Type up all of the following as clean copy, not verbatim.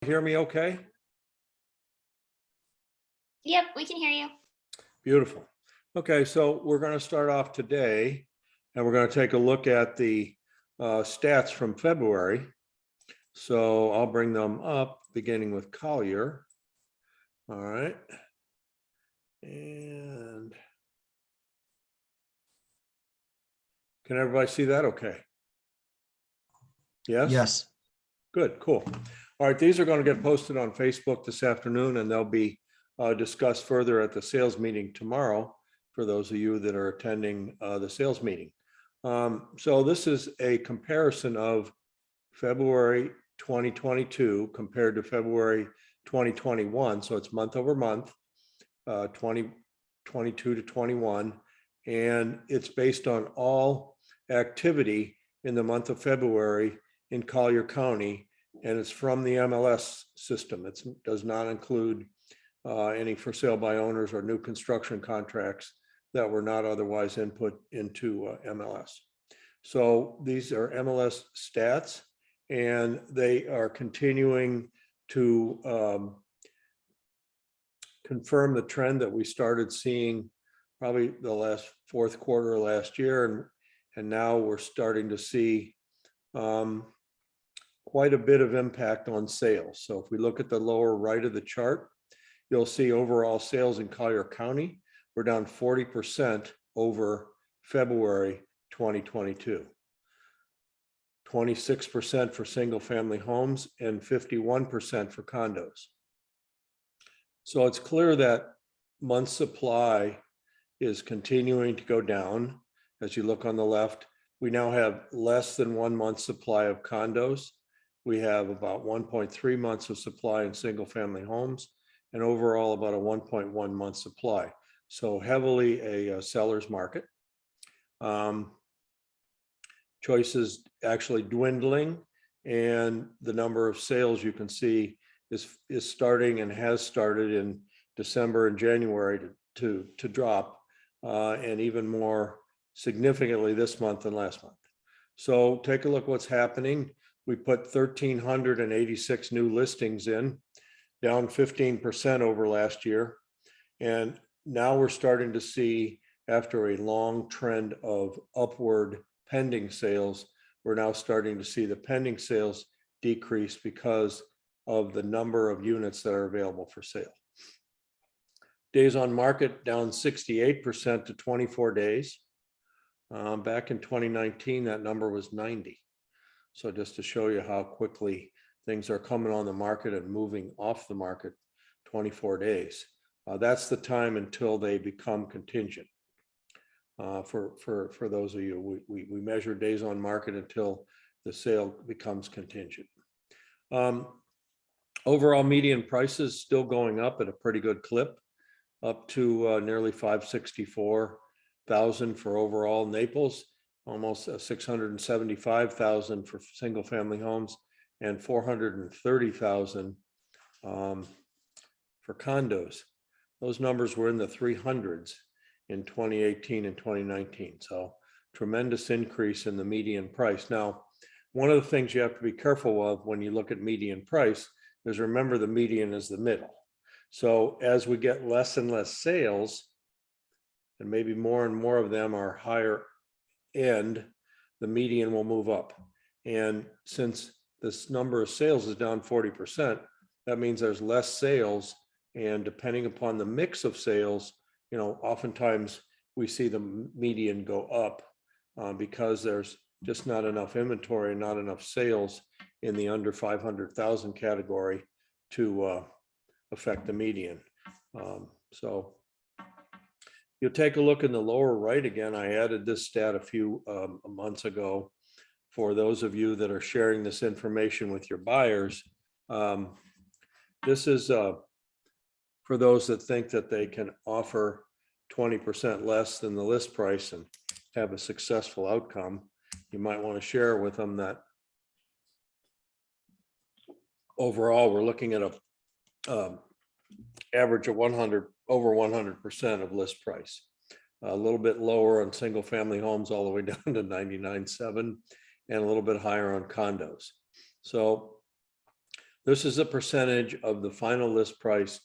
Hear me okay? Yep, we can hear you. Beautiful. Okay, so we're going to start off today and we're going to take a look at the stats from February. So I'll bring them up beginning with Collier. All right. And can everybody see that okay? Yes? Yes. Good, cool. All right, these are going to get posted on Facebook this afternoon and they'll be discussed further at the sales meeting tomorrow for those of you that are attending the sales meeting. So this is a comparison of February 2022 compared to February 2021. So it's month over month, 2022 to 21. And it's based on all activity in the month of February in Collier County. And it's from the MLS system. It does not include any for sale by owners or new construction contracts that were not otherwise input into MLS. So these are MLS stats, and they are continuing to confirm the trend that we started seeing probably the last fourth quarter of last year, and now we're starting to see quite a bit of impact on sales. So if we look at the lower right of the chart, you'll see overall sales in Collier County were down 40% over February 2022. 26% for single family homes and 51% for condos. So it's clear that month supply is continuing to go down. As you look on the left, we now have less than 1 month supply of condos. We have about 1.3 months of supply in single family homes, and overall about a 1.1 month supply. So heavily a seller's market. Choices actually dwindling, and the number of sales you can see is starting and has started in December and January to drop, and even more significantly this month than last month. So take a look what's happening. We put 1,386 new listings in, down 15% over last year. And now we're starting to see, after a long trend of upward pending sales, we're now starting to see the pending sales decrease because of the number of units that are available for sale. Days on market down 68% to 24 days. Back in 2019, that number was 90. So just to show you how quickly things are coming on the market and moving off the market, 24 days. That's the time until they become contingent. For those of you, we measure days on market until the sale becomes contingent. Overall median prices still going up at a pretty good clip, up to nearly $564,000 for overall. Naples, almost $675,000 for single family homes, and $430,000 for condos. Those numbers were in the 300s in 2018 and 2019. So tremendous increase in the median price. Now, one of the things you have to be careful of when you look at median price is remember the median is the middle. So as we get less and less sales, and maybe more and more of them are higher end, the median will move up. And since this number of sales is down 40%, that means there's less sales. And depending upon the mix of sales, you know, oftentimes we see the median go up because there's just not enough inventory, not enough sales in the under 500,000 category to affect the median. So you'll take a look in the lower right again. I added this stat a few months ago for those of you that are sharing this information with your buyers. This is for those that think that they can offer 20% less than the list price and have a successful outcome. You might want to share with them that overall we're looking at a average of over 100% of list price. A little bit lower on single family homes all the way down to 99.7, and a little bit higher on condos. So This is a percentage of the final list price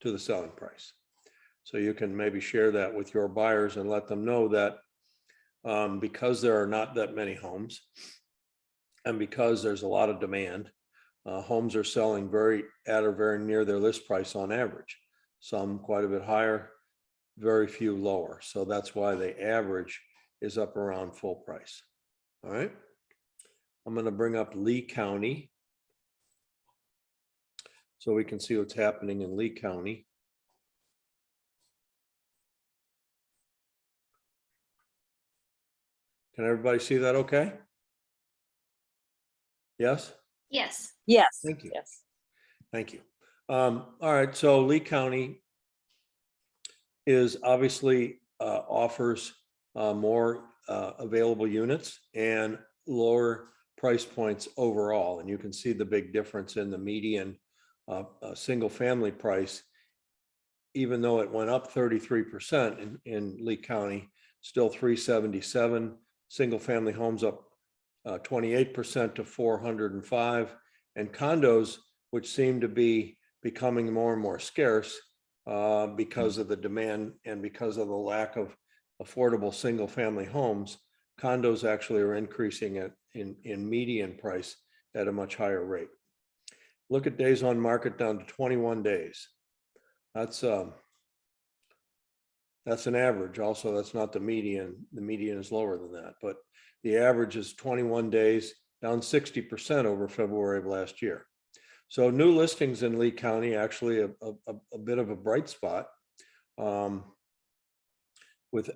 to the selling price. So you can maybe share that with your buyers and let them know that because there are not that many homes and because there's a lot of demand, homes are selling at or very near their list price on average. Some quite a bit higher, very few lower. So that's why the average is up around full price. All right. I'm going to bring up Lee County so we can see what's happening in Lee County. Can everybody see that okay? Yes? Yes. Yes. Thank you. Yes. Thank you. All right, so Lee County is obviously offers more available units and lower price points overall. And you can see the big difference in the median single family price, even though it went up 33% in Lee County, still 377. Single family homes up 28% to 405, and condos, which seem to be becoming more and more scarce because of the demand and because of the lack of affordable single family homes, condos actually are increasing in median price at a much higher rate. Look at days on market down to 21 days. That's an average. Also, that's not the median. The median is lower than that, but the average is 21 days, down 60% over February of last year. So new listings in Lee County, actually a bit of a bright spot, with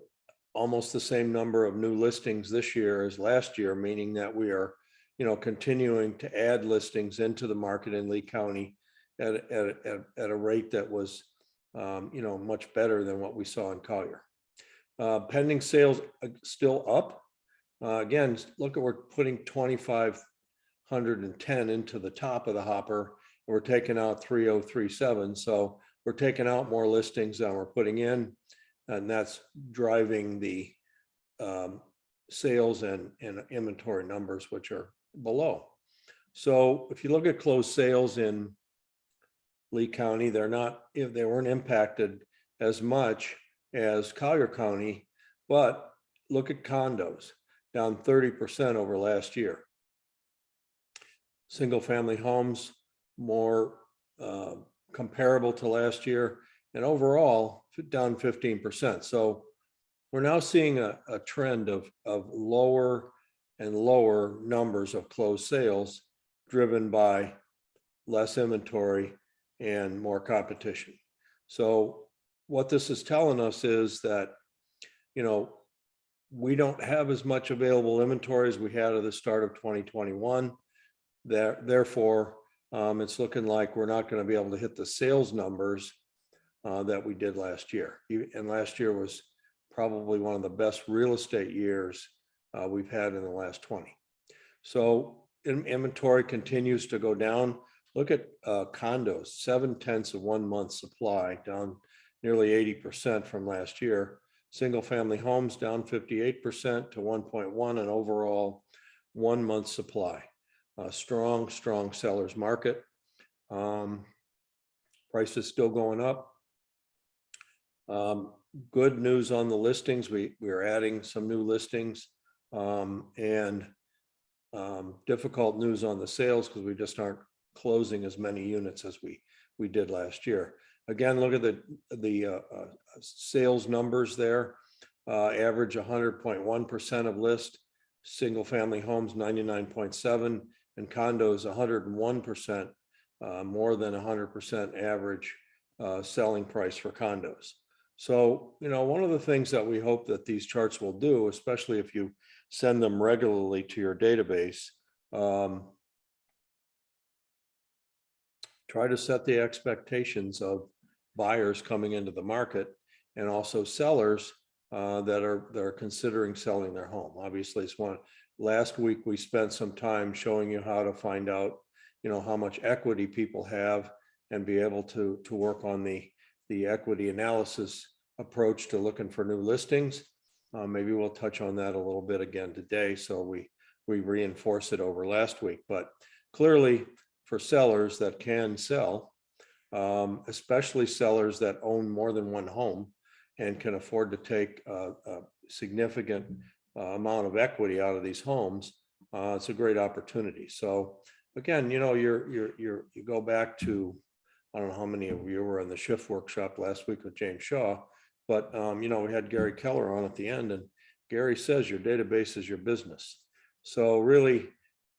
almost the same number of new listings this year as last year, meaning that we are, continuing to add listings into the market in Lee County at a rate that was, much better than what we saw in Collier. Pending sales still up. Again, look at, we're putting 2,510 into the top of the hopper. We're taking out 3,037. So we're taking out more listings than we're putting in, and that's driving the sales and inventory numbers, which are below. So if you look at closed sales in Lee County, they weren't impacted as much as Collier County, but look at condos, down 30% over last year. Single family homes, more comparable to last year, and overall down 15%. So we're now seeing a trend of lower and lower numbers of closed sales, driven by less inventory and more competition. So what this is telling us is that, we don't have as much available inventory as we had at the start of 2021. Therefore, it's looking like we're not going to be able to hit the sales numbers that we did last year. And last year was probably one of the best real estate years we've had in the last 20. So inventory continues to go down. Look at condos, 0.7 of 1 month supply, down nearly 80% from last year. Single family homes down 58% to 1.1, and overall 1 month supply. Strong sellers market. Prices still going up. Good news on the listings. We are adding some new listings, and difficult news on the sales because we just aren't closing as many units as we did last year. Again, look at the sales numbers there. Average 100.1% of list. Single family homes 99.7%, and condos 101%, more than 100% average selling price for condos. So, one of the things that we hope that these charts will do, especially if you send them regularly to your database, try to set the expectations of buyers coming into the market, and also sellers that are considering selling their home. Obviously, last week we spent some time showing you how to find out, how much equity people have, and be able to work on the equity analysis approach to looking for new listings. Maybe we'll touch on that a little bit again today, so we reinforce it over last week. But clearly, for sellers that can sell, especially sellers that own more than one home and can afford to take a significant amount of equity out of these homes. It's a great opportunity. So again, you know, you go back to, I don't know how many of you were in the shift workshop last week with James Shaw, but you know, we had Gary Keller on at the end, and Gary says your database is your business. So really,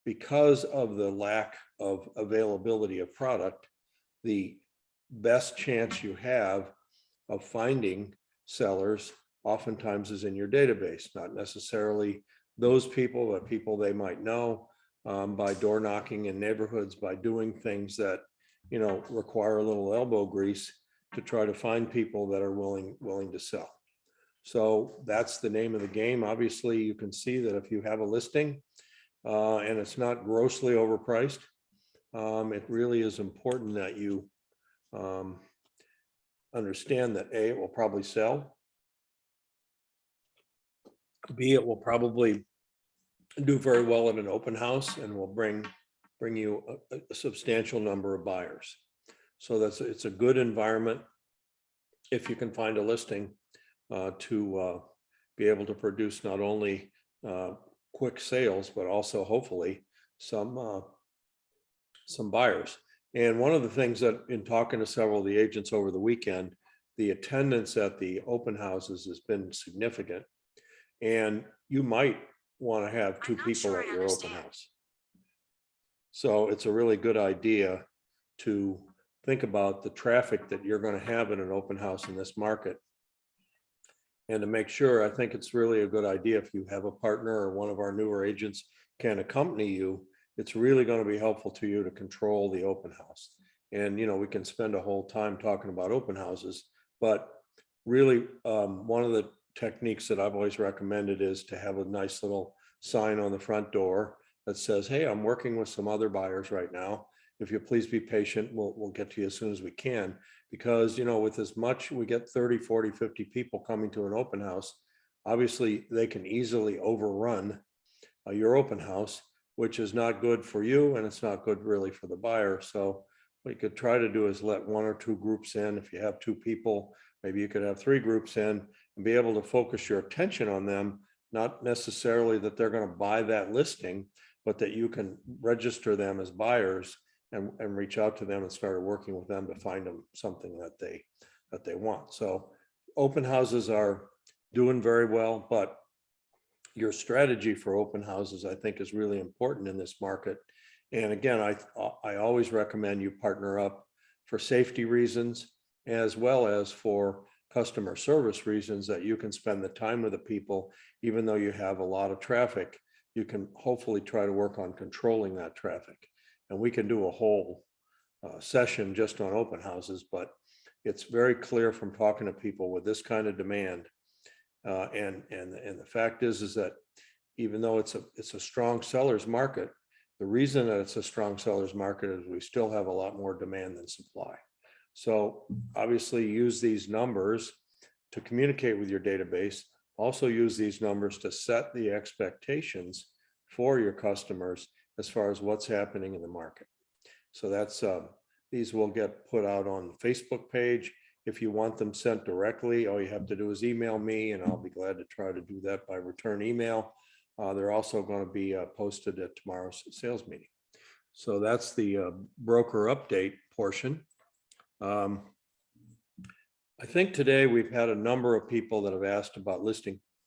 because of the lack of availability of product, the best chance you have of finding sellers oftentimes is in your database, not necessarily those people, but people they might know, by door knocking in neighborhoods, by doing things that, you know, require a little elbow grease to try to find people that are willing to sell. So that's the name of the game. Obviously, you can see that if you have a listing and it's not grossly overpriced, it really is important that you understand that A, it will probably sell. B, it will probably do very well at an open house and will bring you a substantial number of buyers. So it's a good environment if you can find a listing to be able to produce not only quick sales, but also hopefully some buyers. And one of the things that, in talking to several of the agents over the weekend, the attendance at the open houses has been significant. And you might want to have two people at your open house. So it's a really good idea to think about the traffic that you're going to have in an open house in this market. And to make sure, I think it's really a good idea if you have a partner or one of our newer agents can accompany you. It's really going to be helpful to you to control the open house. And, you know, we can spend a whole time talking about open houses, but really one of the techniques that I've always recommended is to have a nice little sign on the front door that says, hey, I'm working with some other buyers right now. If you please be patient, we'll get to you as soon as we can. Because, you know, with as much, we get 30, 40, 50 people coming to an open house, obviously they can easily overrun your open house, which is not good for you and it's not good really for the buyer. So what you could try to do is let one or two groups in. If you have two people, maybe you could have three groups in and be able to focus your attention on them, not necessarily that they're going to buy that listing, but that you can register them as buyers and reach out to them and start working with them to find them something that they want. So open houses are doing very well, but your strategy for open houses, I think, is really important in this market. And again, I always recommend you partner up for safety reasons, as well as for customer service reasons, that you can spend the time with the people, even though you have a lot of traffic, you can hopefully try to work on controlling that traffic. And we can do a whole session just on open houses, but it's very clear from talking to people with this kind of demand. And the fact is that even though it's a strong seller's market, the reason that it's a strong seller's market is we still have a lot more demand than supply. So obviously use these numbers to communicate with your database. Also use these numbers to set the expectations for your customers as far as what's happening in the market. So that's these will get put out on the Facebook page. If you want them sent directly, all you have to do is email me, and I'll be glad to try to do that by return email. They're also going to be posted at tomorrow's sales meeting. So that's the broker update portion. I think today we've had a number of people that have asked about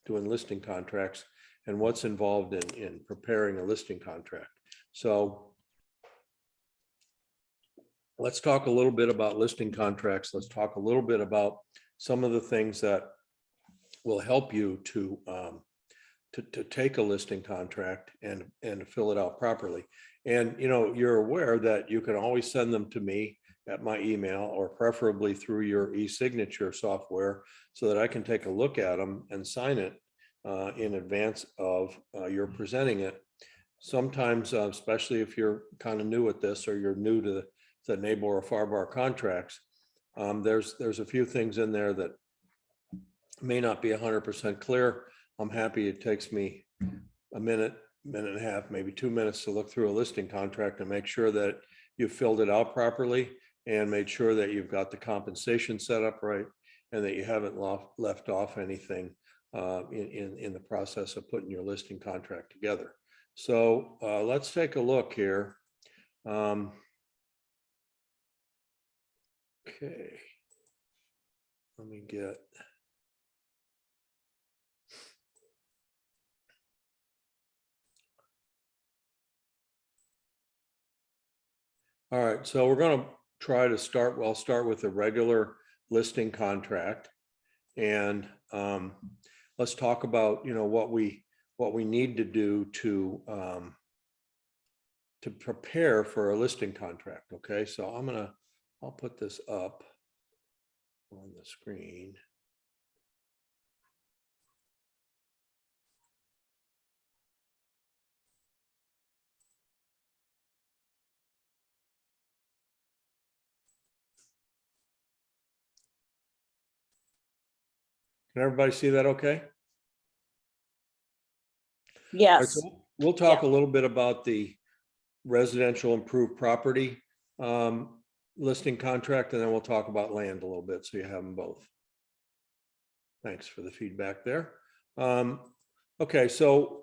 doing listing contracts and what's involved in preparing a listing contract. So let's talk a little bit about listing contracts. Let's talk a little bit about some of the things that will help you to take a listing contract and fill it out properly. And, you know, you're aware that you can always send them to me at my email, or preferably through your e-signature software, so that I can take a look at them and sign it in advance of your presenting it. Sometimes, especially if you're kind of new at this, or you're new to the NABOR or FARBAR contracts, there's a few things in there that may not be 100% clear. I'm happy it takes me a minute and a half, maybe 2 minutes to look through a listing contract and make sure that you filled it out properly and made sure that you've got the compensation set up right and that you haven't left off anything in the process of putting your listing contract together. So let's take a look here. Okay. Let me get. All right, so we're going to try to start. Well, I'll start with a regular listing contract, and let's talk about what we need to do to prepare for a listing contract. Okay, so I'll put this up on the screen. Can everybody see that okay? Yes. All right, so we'll talk a little bit about the residential improved property listing contract, and then we'll talk about land a little bit, so you have them both. Thanks for the feedback there. Okay, so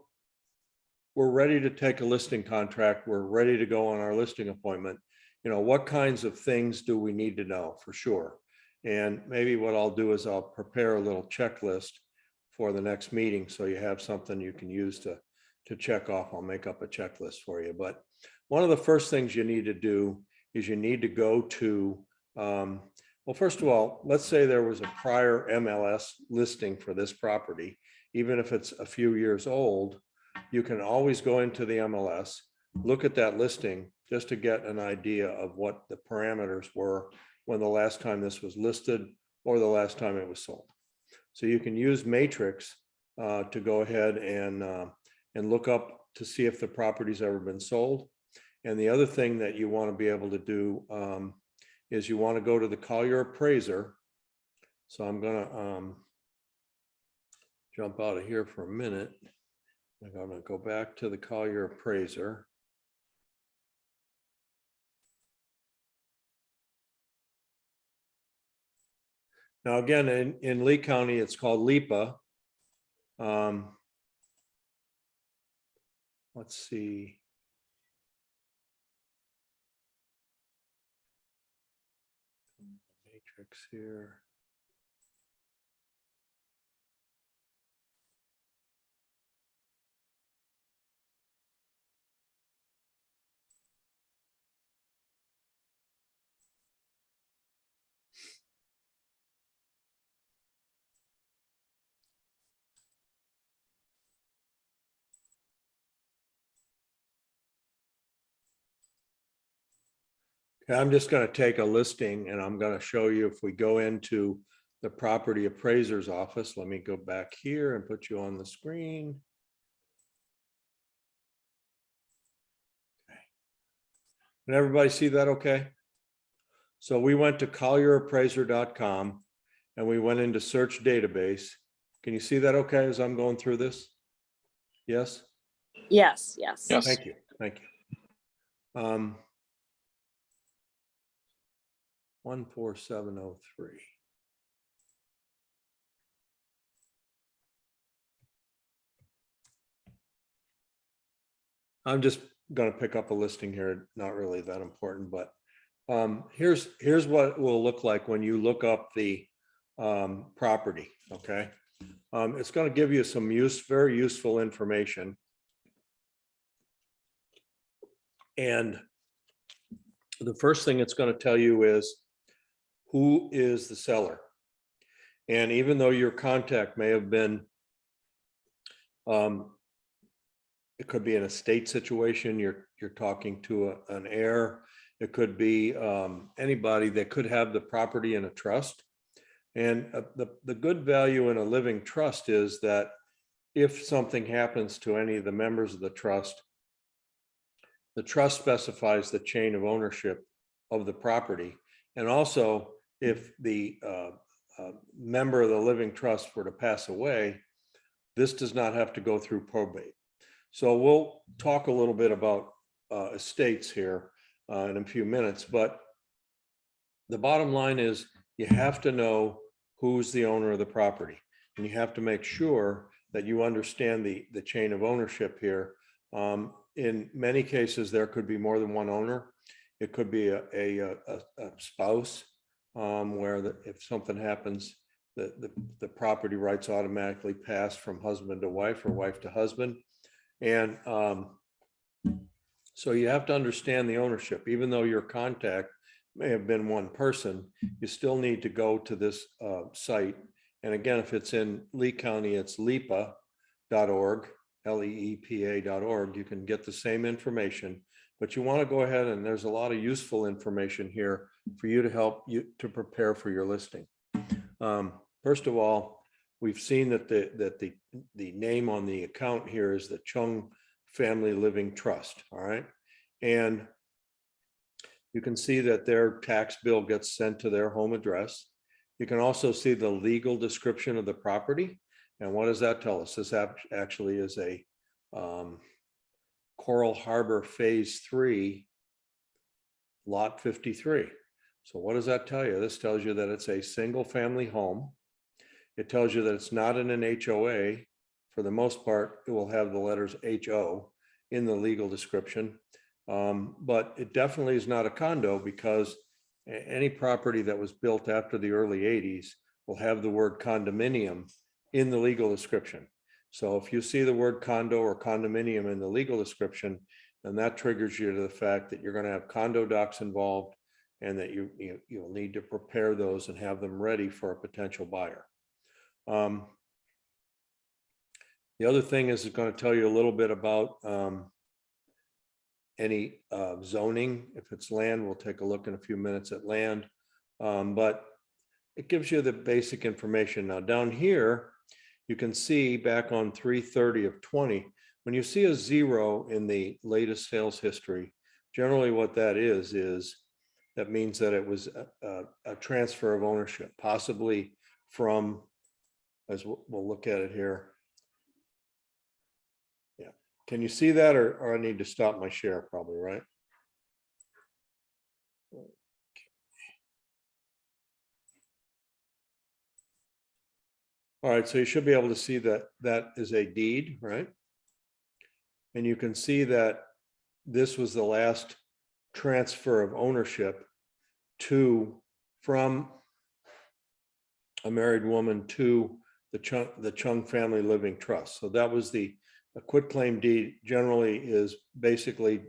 we're ready to take a listing contract. We're ready to go on our listing appointment. What kinds of things do we need to know for sure? And maybe what I'll do is I'll prepare a little checklist for the next meeting, so you have something you can use to check off. I'll make up a checklist for you. But one of the first things you need to do is you need to go to, well, first of all, let's say there was a prior MLS listing for this property. Even if it's a few years old, you can always go into the MLS, look at that listing just to get an idea of what the parameters were when the last time this was listed or the last time it was sold. So you can use Matrix to go ahead and look up to see if the property's ever been sold. And the other thing that you want to be able to do is you want to go to the Collier appraiser. So I'm going to jump out of here for a minute. I'm going to go back to the Collier appraiser. Now, again, in Lee County, it's called LIPA. Let's see. Matrix here. Okay, I'm just going to take a listing and I'm going to show you if we go into the property appraiser's office. Let me go back here and put you on the screen. Okay. Can everybody see that okay? So we went to collierappraiser.com and we went into search database. Can you see that okay as I'm going through this? Yes? Yes, yes. Yes. Thank you. Thank you. 14703. I'm just going to pick up a listing here, not really that important, but here's what it will look like when you look up the property. Okay, it's going to give you some very useful information, and the first thing it's going to tell you is who is the seller. And even though your contact may have been, it could be an estate situation, you're talking to an heir. It could be anybody that could have the property in a trust. And the good value in a living trust is that if something happens to any of the members of the trust specifies the chain of ownership of the property. And also, if the member of the living trust were to pass away, this does not have to go through probate. So we'll talk a little bit about estates here. in a few minutes. But the bottom line is you have to know who's the owner of the property. And you have to make sure that you understand the chain of ownership here. In many cases, there could be more than one owner. It could be a spouse where if something happens, the property rights automatically pass from husband to wife or wife to husband. And so you have to understand the ownership. Even though your contact may have been one person, you still need to go to this site. And again, if it's in Lee County, it's leepa.org, leepa.org. You can get the same information, but you want to go ahead, and there's a lot of useful information here for you to help you to prepare for your listing. First of all, we've seen that the name on the account here is the Chung Family Living Trust. All right. And you can see that their tax bill gets sent to their home address. You can also see the legal description of the property. And what does that tell us? This actually is a Coral Harbor Phase 3, Lot 53. So what does that tell you? This tells you that it's a single family home. It tells you that it's not in an HOA. For the most part, it will have the letters HO in the legal description. But it definitely is not a condo, because any property that was built after the early 80s will have the word condominium in the legal description. So if you see the word condo or condominium in the legal description, then that triggers you to the fact that you're going to have condo docs involved, and that you'll need to prepare those and have them ready for a potential buyer. The other thing is it's going to tell you a little bit about any zoning. If it's land, we'll take a look in a few minutes at land, but it gives you the basic information. Now down here, you can see back on 3/30/20, when you see a 0 in the latest sales history, generally what that is that means that it was a transfer of ownership, possibly from, as we'll look at it here. Yeah, can you see that, or I need to stop my share probably, right? All right, so you should be able to see that that is a deed, right? And you can see that this was the last transfer of ownership from a married woman to the Chung Family Living Trust. So that was a quitclaim deed. Generally is basically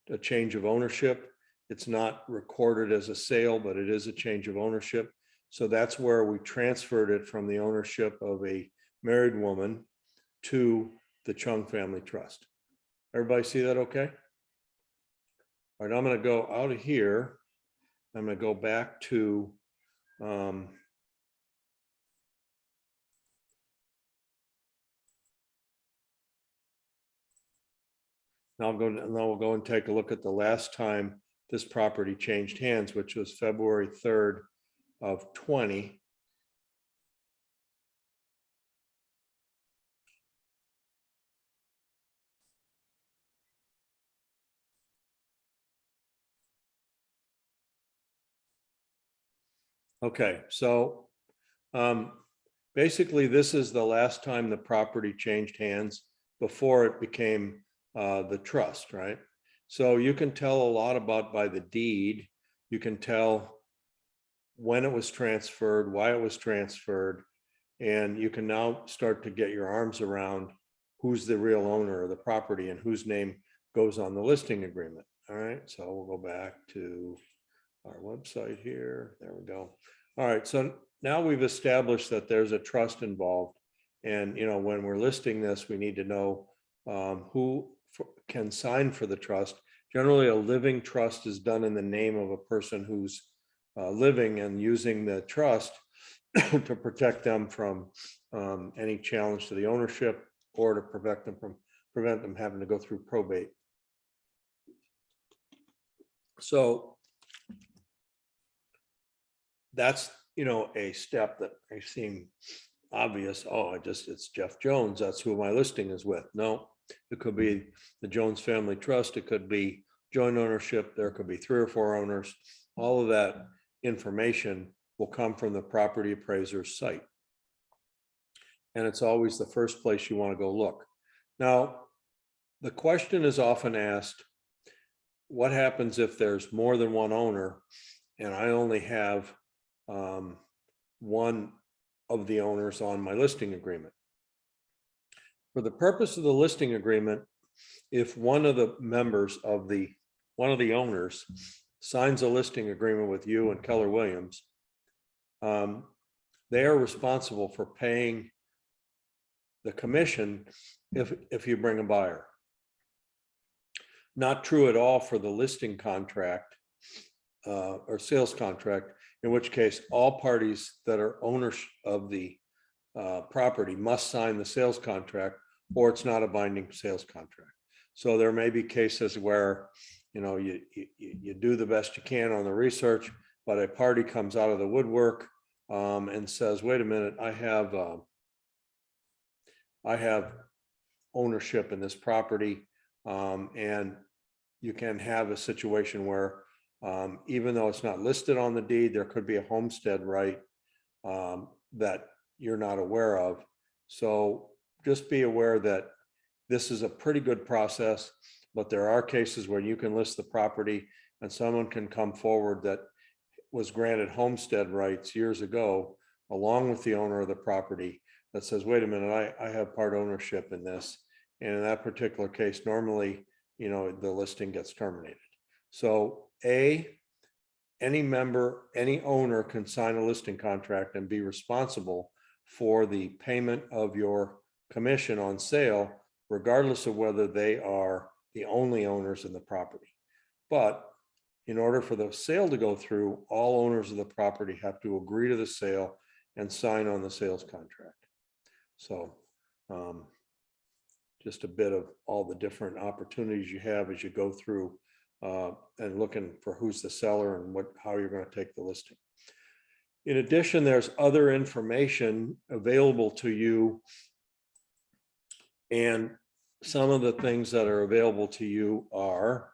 a change of ownership. It's not recorded as a sale, but it is a change of ownership. So that's where we transferred it from the ownership of a married woman to the Chung Family Trust. Everybody see that okay? All right, I'm going to go out of here. I'm going to go back to now we'll go and take a look at the last time this property changed hands, which was February 3rd of 20. Okay, so basically this is the last time the property changed hands before it became the trust, right? So you can tell a lot about by the deed. You can tell when it was transferred, why it was transferred, and you can now start to get your arms around who's the real owner of the property and whose name goes on the listing agreement. All right, so we'll go back to our website here. There we go. All right, so now we've established that there's a trust involved, and when we're listing this, we need to know who can sign for the trust. Generally, a living trust is done in the name of a person who's living and using the trust to protect them from any challenge to the ownership, or to prevent them having to go through probate. So that's a step that may seem obvious. Oh, it's Jeff Jones, that's who my listing is with. No, it could be the Jones Family Trust, it could be joint ownership, there could be 3 or 4 owners. All of that information will come from the property appraiser's site. And it's always the first place you want to go look. Now, the question is often asked, what happens if there's more than one owner and I only have one of the owners on my listing agreement? For the purpose of the listing agreement, if one of the members of one of the owners signs a listing agreement with you and Keller Williams, they are responsible for paying the commission if you bring a buyer. Not true at all for the listing contract or sales contract, in which case all parties that are owners of the property must sign the sales contract, or it's not a binding sales contract. So there may be cases where, you know, you do the best you can on the research, but a party comes out of the woodwork and says, wait a minute, I have ownership in this property, and you can have a situation where even though it's not listed on the deed, there could be a homestead right that you're not aware of. So just be aware that this is a pretty good process, but there are cases where you can list the property and someone can come forward that was granted homestead rights years ago, along with the owner of the property, that says, wait a minute, I have part ownership in this. And in that particular case, normally, you know, the listing gets terminated. So any member, any owner can sign a listing contract and be responsible for the payment of your commission on sale, regardless of whether they are the only owners in the property. But in order for the sale to go through, all owners of the property have to agree to the sale and sign on the sales contract. So just a bit of all the different opportunities you have as you go through and looking for who's the seller and how you're going to take the listing. In addition, there's other information available to you, and some of the things that are available to you are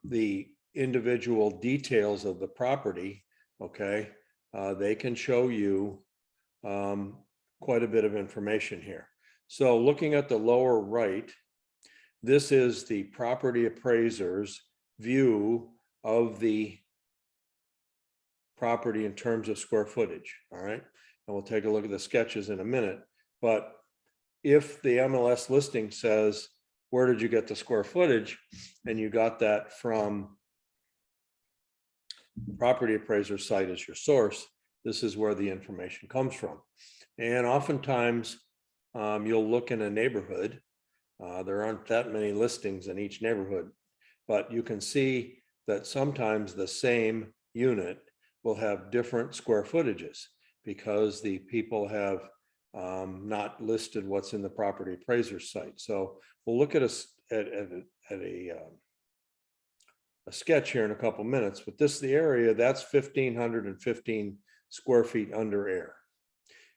the individual details of the property. Okay, they can show you quite a bit of information here. So looking at the lower right, this is the property appraiser's view of the property in terms of square footage. All right, and we'll take a look at the sketches in a minute. But if the MLS listing says, where did you get the square footage? And you got that from the property appraiser site as your source, this is where the information comes from. And oftentimes you'll look in a neighborhood. There aren't that many listings in each neighborhood, but you can see that sometimes the same unit will have different square footages because the people have not listed what's in the property appraiser site. So we'll look at a sketch here in a couple minutes, but this is the area that's 1,515 square feet under air.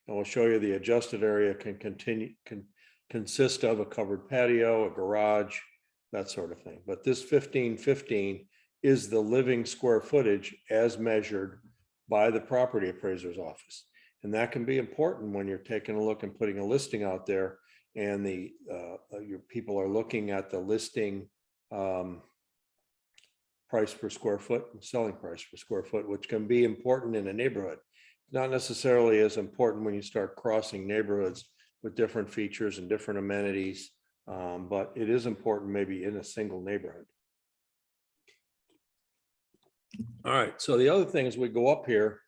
And we'll show you the adjusted area can consist of a covered patio, a garage, that sort of thing. But this 1,515 is the living square footage as measured by the property appraiser's office. And that can be important when you're taking a look and putting a listing out there, and your people are looking at the listing price per square foot and selling price per square foot, which can be important in a neighborhood. Not necessarily as important when you start crossing neighborhoods with different features and different amenities, but it is important maybe in a single neighborhood. All right, so the other thing is we go up here,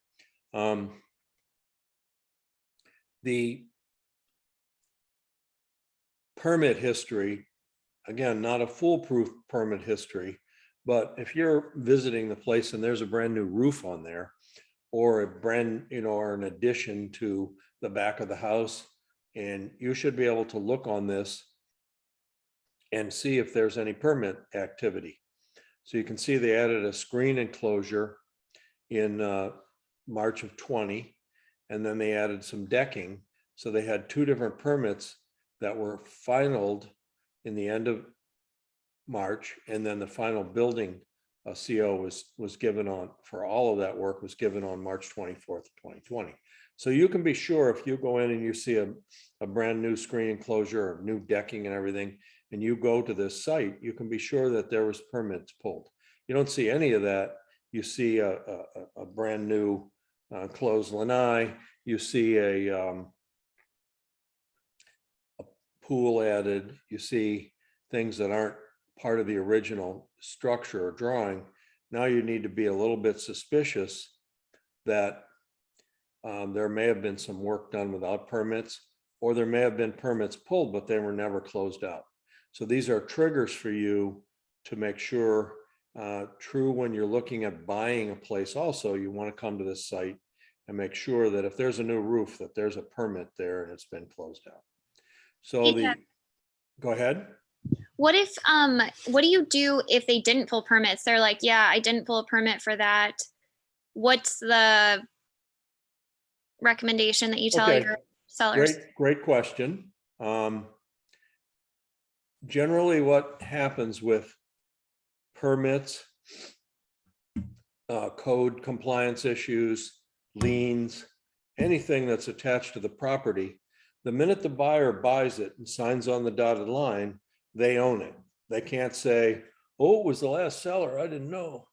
the permit history, again, not a foolproof permit history, but if you're visiting the place and there's a brand new roof on there, or a brand, or an addition to the back of the house, and you should be able to look on this and see if there's any permit activity. So you can see they added a screen enclosure in March of 20, and then they added some decking. So they had 2 different permits that were finalized in the end of March, and then the final building CO was given on, for all of that work, was given on March 24th, 2020. So you can be sure if you go in and you see a brand new screen enclosure or new decking and everything, and you go to this site, you can be sure that there was permits pulled. You don't see any of that. You see a brand new closed lanai. You see a pool added. You see things that aren't part of the original structure or drawing. Now you need to be a little bit suspicious that there may have been some work done without permits, or there may have been permits pulled, but they were never closed out. So these are triggers for you to make sure, true when you're looking at buying a place also, you want to come to this site and make sure that if there's a new roof, that there's a permit there and it's been closed out. So go ahead. What if, what do you do if they didn't pull permits? They're like, yeah, I didn't pull a permit for that. What's the recommendation that you tell Okay. your sellers? Great question. Generally what happens with permits, code compliance issues, liens, anything that's attached to the property, the minute the buyer buys it and signs on the dotted line, they own it. They can't say, oh, it was the last seller, I didn't know.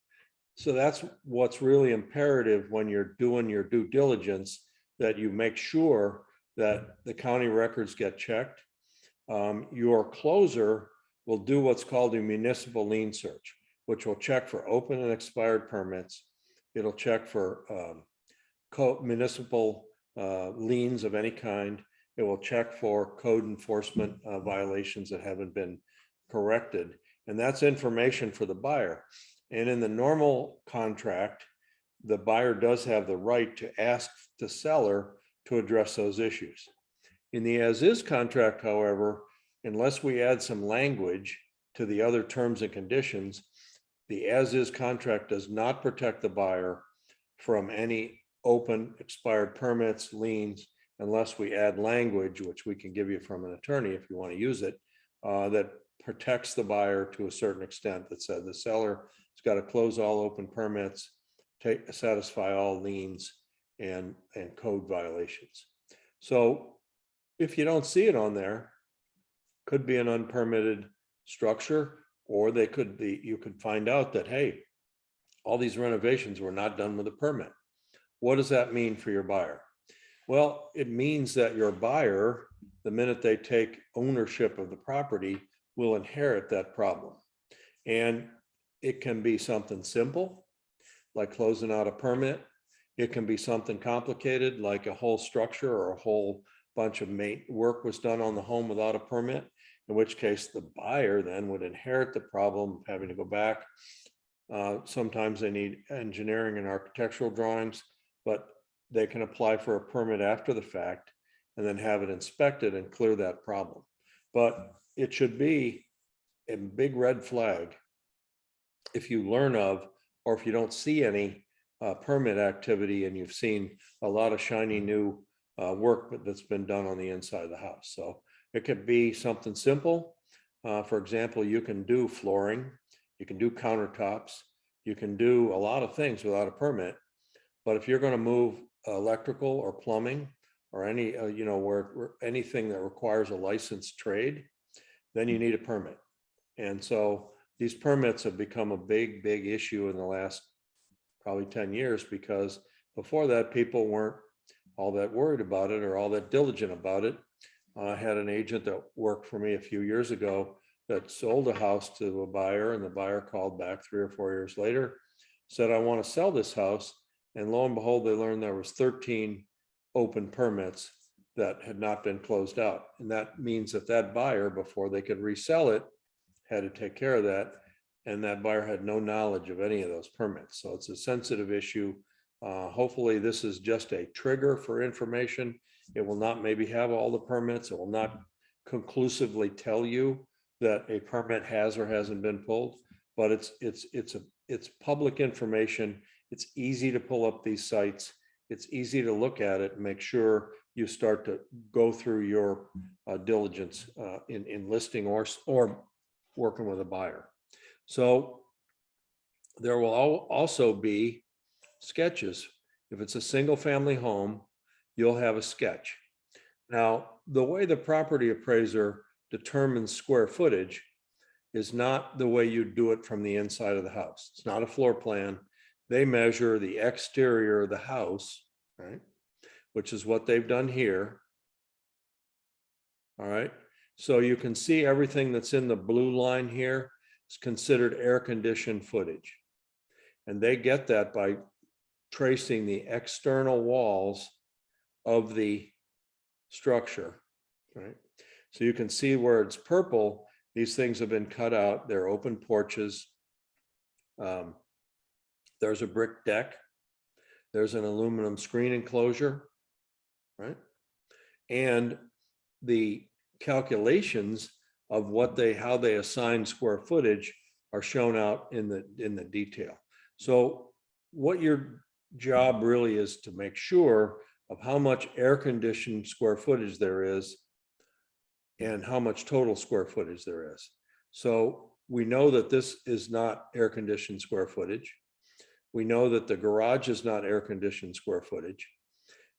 So that's what's really imperative when you're doing your due diligence, that you make sure that the county records get checked. Your closer will do what's called a municipal lien search, which will check for open and expired permits. It'll check for municipal liens of any kind. It will check for code enforcement violations that haven't been corrected. And that's information for the buyer. And in the normal contract, the buyer does have the right to ask the seller to address those issues. In the as-is contract, however, unless we add some language to the other terms and conditions, the as-is contract does not protect the buyer from any open expired permits, liens, unless we add language, which we can give you from an attorney if you want to use it, that protects the buyer to a certain extent, that said the seller has got to close all open permits, satisfy all liens and code violations. So if you don't see it on there, could be an unpermitted structure, or they could be, you could find out that, hey, all these renovations were not done with a permit. What does that mean for your buyer? Well, it means that your buyer, the minute they take ownership of the property, will inherit that problem. And it can be something simple, like closing out a permit. It can be something complicated, like a whole structure or a whole bunch of work was done on the home without a permit, in which case the buyer then would inherit the problem of having to go back. Sometimes they need engineering and architectural drawings, but they can apply for a permit after the fact and then have it inspected and clear that problem. But it should be a big red flag if you learn of, or if you don't see any permit activity and you've seen a lot of shiny new work that's been done on the inside of the house. So it could be something simple. For example, you can do flooring, you can do countertops, you can do a lot of things without a permit. But if you're going to move electrical or plumbing or any, where anything that requires a licensed trade, then you need a permit. And so these permits have become a big issue in the last probably 10 years, because before that, people weren't all that worried about it or all that diligent about it. I had an agent that worked for me a few years ago that sold a house to a buyer, and the buyer called back 3 or 4 years later, said, I want to sell this house. And lo and behold, they learned there was 13 open permits that had not been closed out. And that means that that buyer, before they could resell it, had to take care of that. And that buyer had no knowledge of any of those permits. So it's a sensitive issue. Hopefully this is just a trigger for information. It will not maybe have all the permits. It will not conclusively tell you that a permit has or hasn't been pulled, but it's public information. It's easy to pull up these sites. It's easy to look at it and make sure you start to go through your diligence in listing or working with a buyer. So there will also be sketches. If it's a single family home, you'll have a sketch. Now, the way the property appraiser determines square footage is not the way you do it from the inside of the house. It's not a floor plan. They measure the exterior of the house, right? Which is what they've done here. All right. So you can see everything that's in the blue line here is considered air conditioned footage. And they get that by tracing the external walls of the structure, right? So you can see where it's purple, these things have been cut out. They're open porches. There's a brick deck. There's an aluminum screen enclosure, right? And the calculations of how they assign square footage are shown out in the detail. So what your job really is to make sure of how much air conditioned square footage there is and how much total square footage there is. So we know that this is not air conditioned square footage. We know that the garage is not air conditioned square footage.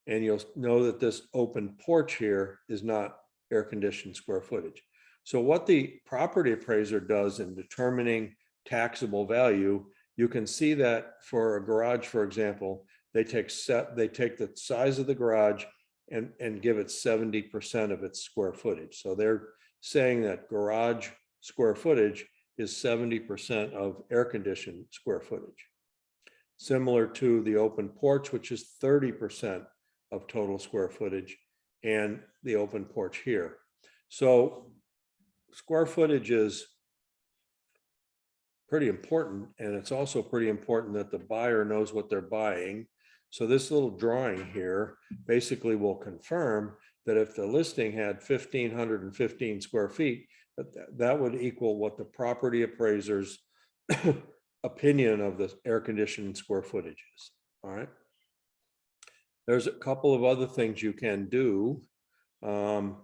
And you'll know that this open porch here is not air conditioned square footage. So what the property appraiser does in determining taxable value, you can see that for a garage, for example, they take the size of the garage and give it 70% of its square footage. So they're saying that garage square footage is 70% of air conditioned square footage. Similar to the open porch, which is 30% of total square footage, and the open porch here. So square footage is pretty important, and it's also pretty important that the buyer knows what they're buying. So this little drawing here basically will confirm that if the listing had 1,515 square feet, that would equal what the property appraiser's opinion of the air conditioning square footage is. All right. There's a couple of other things you can do. You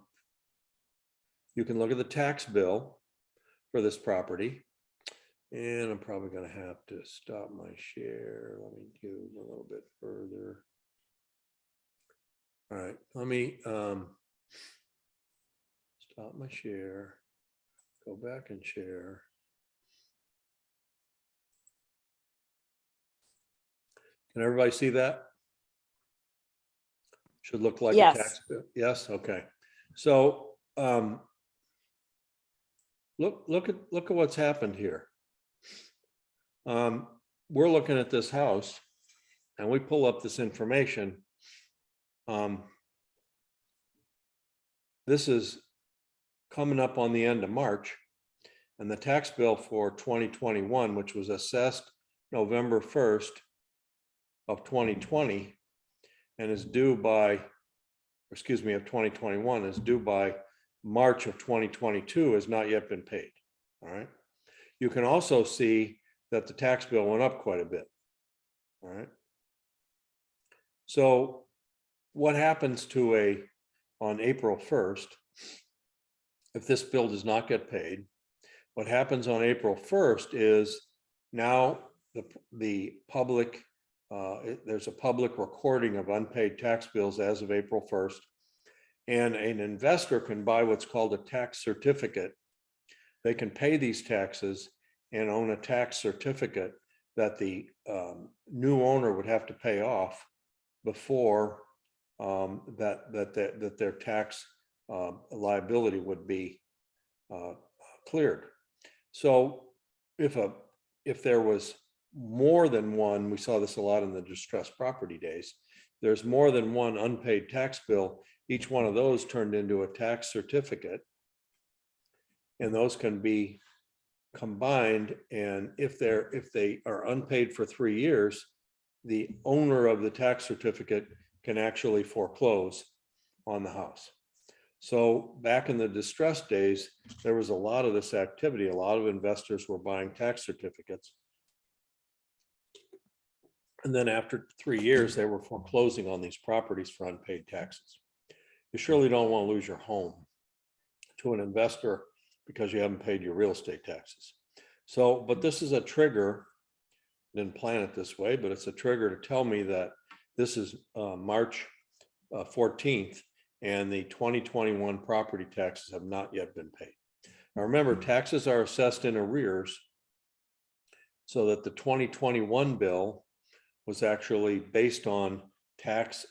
can look at the tax bill for this property. And I'm probably going to have to stop my share. Let me do a little bit further. All right, let me stop my share, go back and share. Can everybody see that? Should look like Yes. a tax bill. Yes, okay. So look at what's happened here. We're looking at this house and we pull up this information. This is coming up on the end of March, and the tax bill for 2021, which was assessed November 1st of 2020 and is due by, excuse me, of 2021 is due by March of 2022, has not yet been paid. All right. You can also see that the tax bill went up quite a bit. All right. So what happens to on April 1st, if this bill does not get paid? What happens on April 1st is now the public, there's a public recording of unpaid tax bills as of April 1st, and an investor can buy what's called a tax certificate. They can pay these taxes and own a tax certificate that the new owner would have to pay off before that their tax liability would be cleared. So if there was more than one, we saw this a lot in the distressed property days, there's more than one unpaid tax bill, each one of those turned into a tax certificate, and those can be combined. And if they are unpaid for 3 years, the owner of the tax certificate can actually foreclose on the house. So back in the distressed days, there was a lot of this activity. A lot of investors were buying tax certificates. And then after 3 years, they were foreclosing on these properties for unpaid taxes. You surely don't want to lose your home to an investor because you haven't paid your real estate taxes. So, but this is a trigger, didn't plan it this way, but it's a trigger to tell me that this is March 14th and the 2021 property taxes have not yet been paid. Now remember, taxes are assessed in arrears, so that the 2021 bill was actually based on tax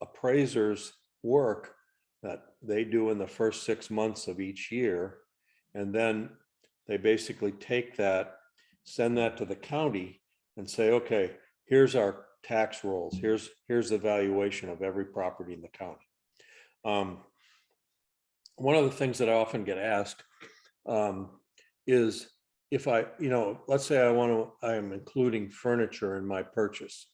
appraisers' work that they do in the first 6 months of each year. And then they basically take that, send that to the county and say, okay, here's our tax rolls. Here's the valuation of every property in the county. One of the things that I often get asked is if I, let's say I am including furniture in my purchase.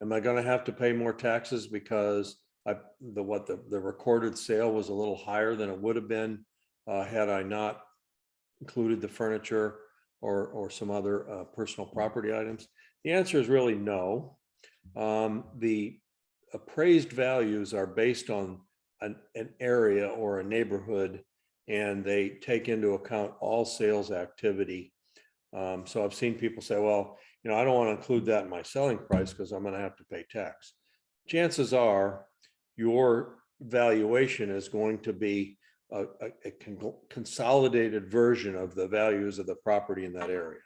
Am I going to have to pay more taxes because the recorded sale was a little higher than it would have been had I not included the furniture or some other personal property items? The answer is really no. The appraised values are based on an area or a neighborhood, and they take into account all sales activity. So I've seen people say, well, I don't want to include that in my selling price because I'm going to have to pay tax. Chances are your valuation is going to be a consolidated version of the values of the property in that area.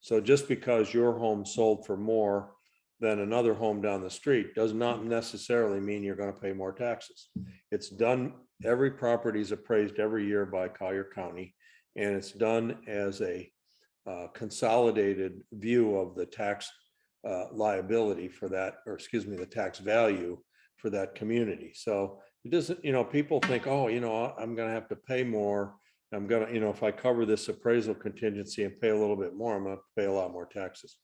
So just because your home sold for more than another home down the street does not necessarily mean you're going to pay more taxes. It's done, every property is appraised every year by Collier County, and it's done as a consolidated view of the tax liability for that, or excuse me, the tax value for that community. So it doesn't, people think, oh, I'm going to have to pay more. I'm going to, if I cover this appraisal contingency and pay a little bit more, I'm going to pay a lot more taxes.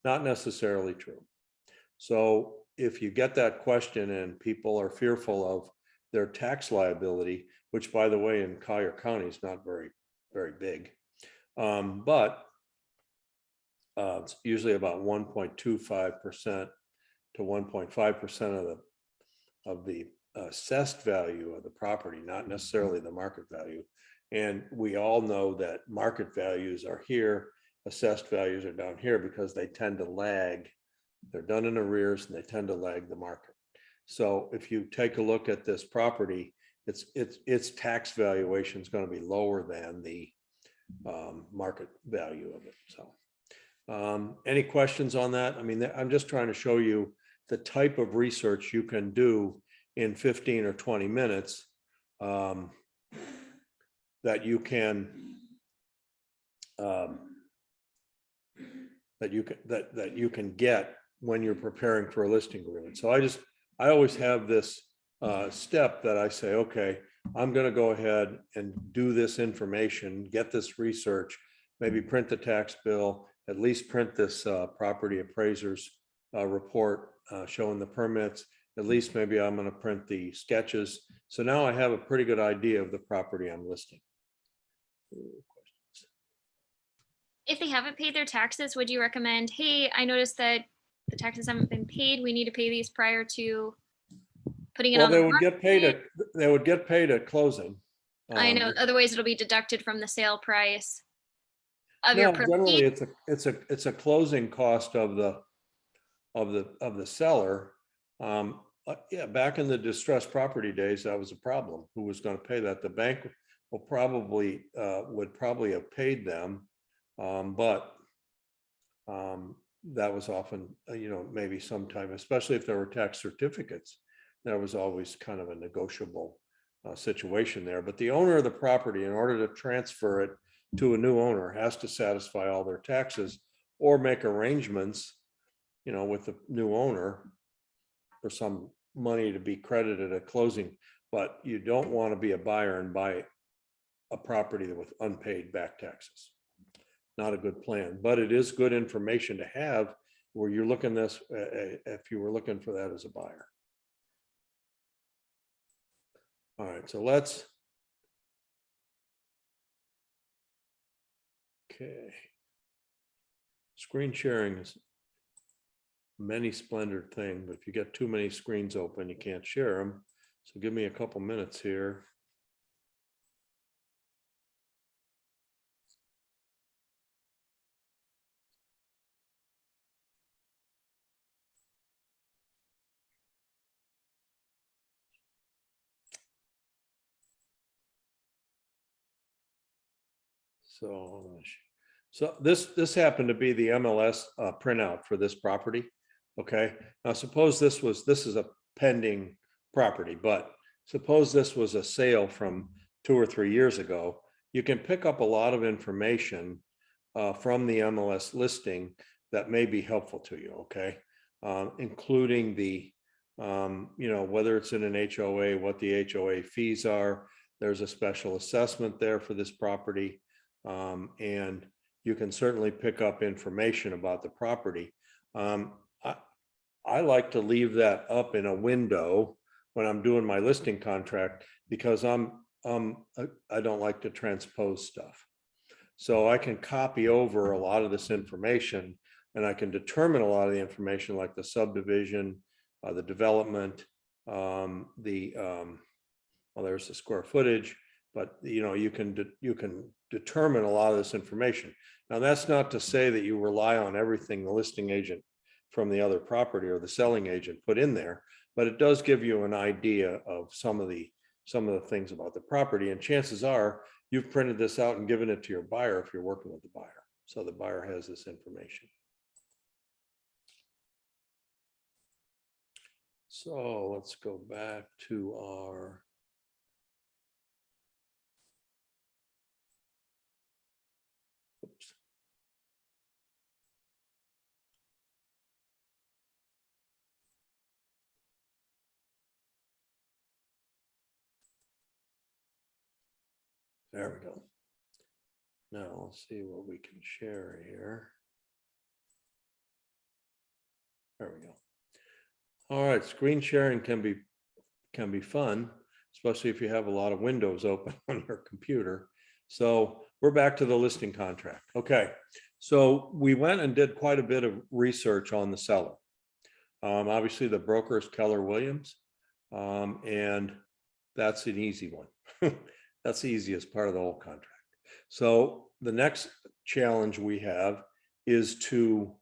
Not necessarily true. So if you get that question and people are fearful of their tax liability, which by the way, in Collier County is not very, very big, but it's usually about 1.25% to 1.5% of the assessed value of the property, not necessarily the market value. And we all know that market values are here, assessed values are down here because they tend to lag. They're done in arrears and they tend to lag the market. So if you take a look at this property, its tax valuation is going to be lower than the market value of it. So any questions on that? I mean, I'm just trying to show you the type of research you can do in 15 or 20 minutes that you can get when you're preparing for a listing agreement. So I always have this step that I say, okay, I'm going to go ahead and do this information, get this research, maybe print the tax bill, at least print this property appraiser's report showing the permits. At least maybe I'm going to print the sketches. So now I have a pretty good idea of the property I'm listing. If they haven't paid their taxes, would you recommend, hey, I noticed that the taxes haven't been paid. We need to pay these prior to putting it Well, on the they would get paid market? at closing. I know, otherwise it'll be deducted from the sale price of your No, generally proceeds. it's a closing cost of the seller. Yeah, back in the distressed property days, that was a problem. Who was going to pay that? The bank would probably have paid them, but that was often, maybe sometime, especially if there were tax certificates, there was always kind of a negotiable situation there. But the owner of the property, in order to transfer it to a new owner, has to satisfy all their taxes or make arrangements, with the new owner for some money to be credited at closing. But you don't want to be a buyer and buy a property with unpaid back taxes. Not a good plan, but it is good information to have where you're looking this, if you were looking for that as a buyer. All right, so let's. Okay. Screen sharing is many splendid thing, but if you get too many screens open, you can't share them. So give me a couple minutes here. So this happened to be the MLS printout for this property. Okay, now suppose this is a pending property, but suppose this was a sale from 2 or 3 years ago. You can pick up a lot of information from the MLS listing that may be helpful to you. Okay, including the whether it's in an HOA, what the HOA fees are. There's a special assessment there for this property, and you can certainly pick up information about the property. I like to leave that up in a window when I'm doing my listing contract, because I don't like to transpose stuff. So I can copy over a lot of this information, and I can determine a lot of the information like the subdivision, the development, well, there's the square footage, but you can determine a lot of this information. Now, that's not to say that you rely on everything the listing agent from the other property or the selling agent put in there, but it does give you an idea of some of the things about the property. And chances are you've printed this out and given it to your buyer if you're working with the buyer. So the buyer has this information. So let's go back to our oops. There we go. Now let's see what we can share here. There we go. All right, screen sharing can be fun, especially if you have a lot of windows open on your computer. So we're back to the listing contract. Okay, so we went and did quite a bit of research on the seller. Obviously, the broker is Keller Williams, and that's an easy one. That's the easiest part of the whole contract. So the next challenge we have is to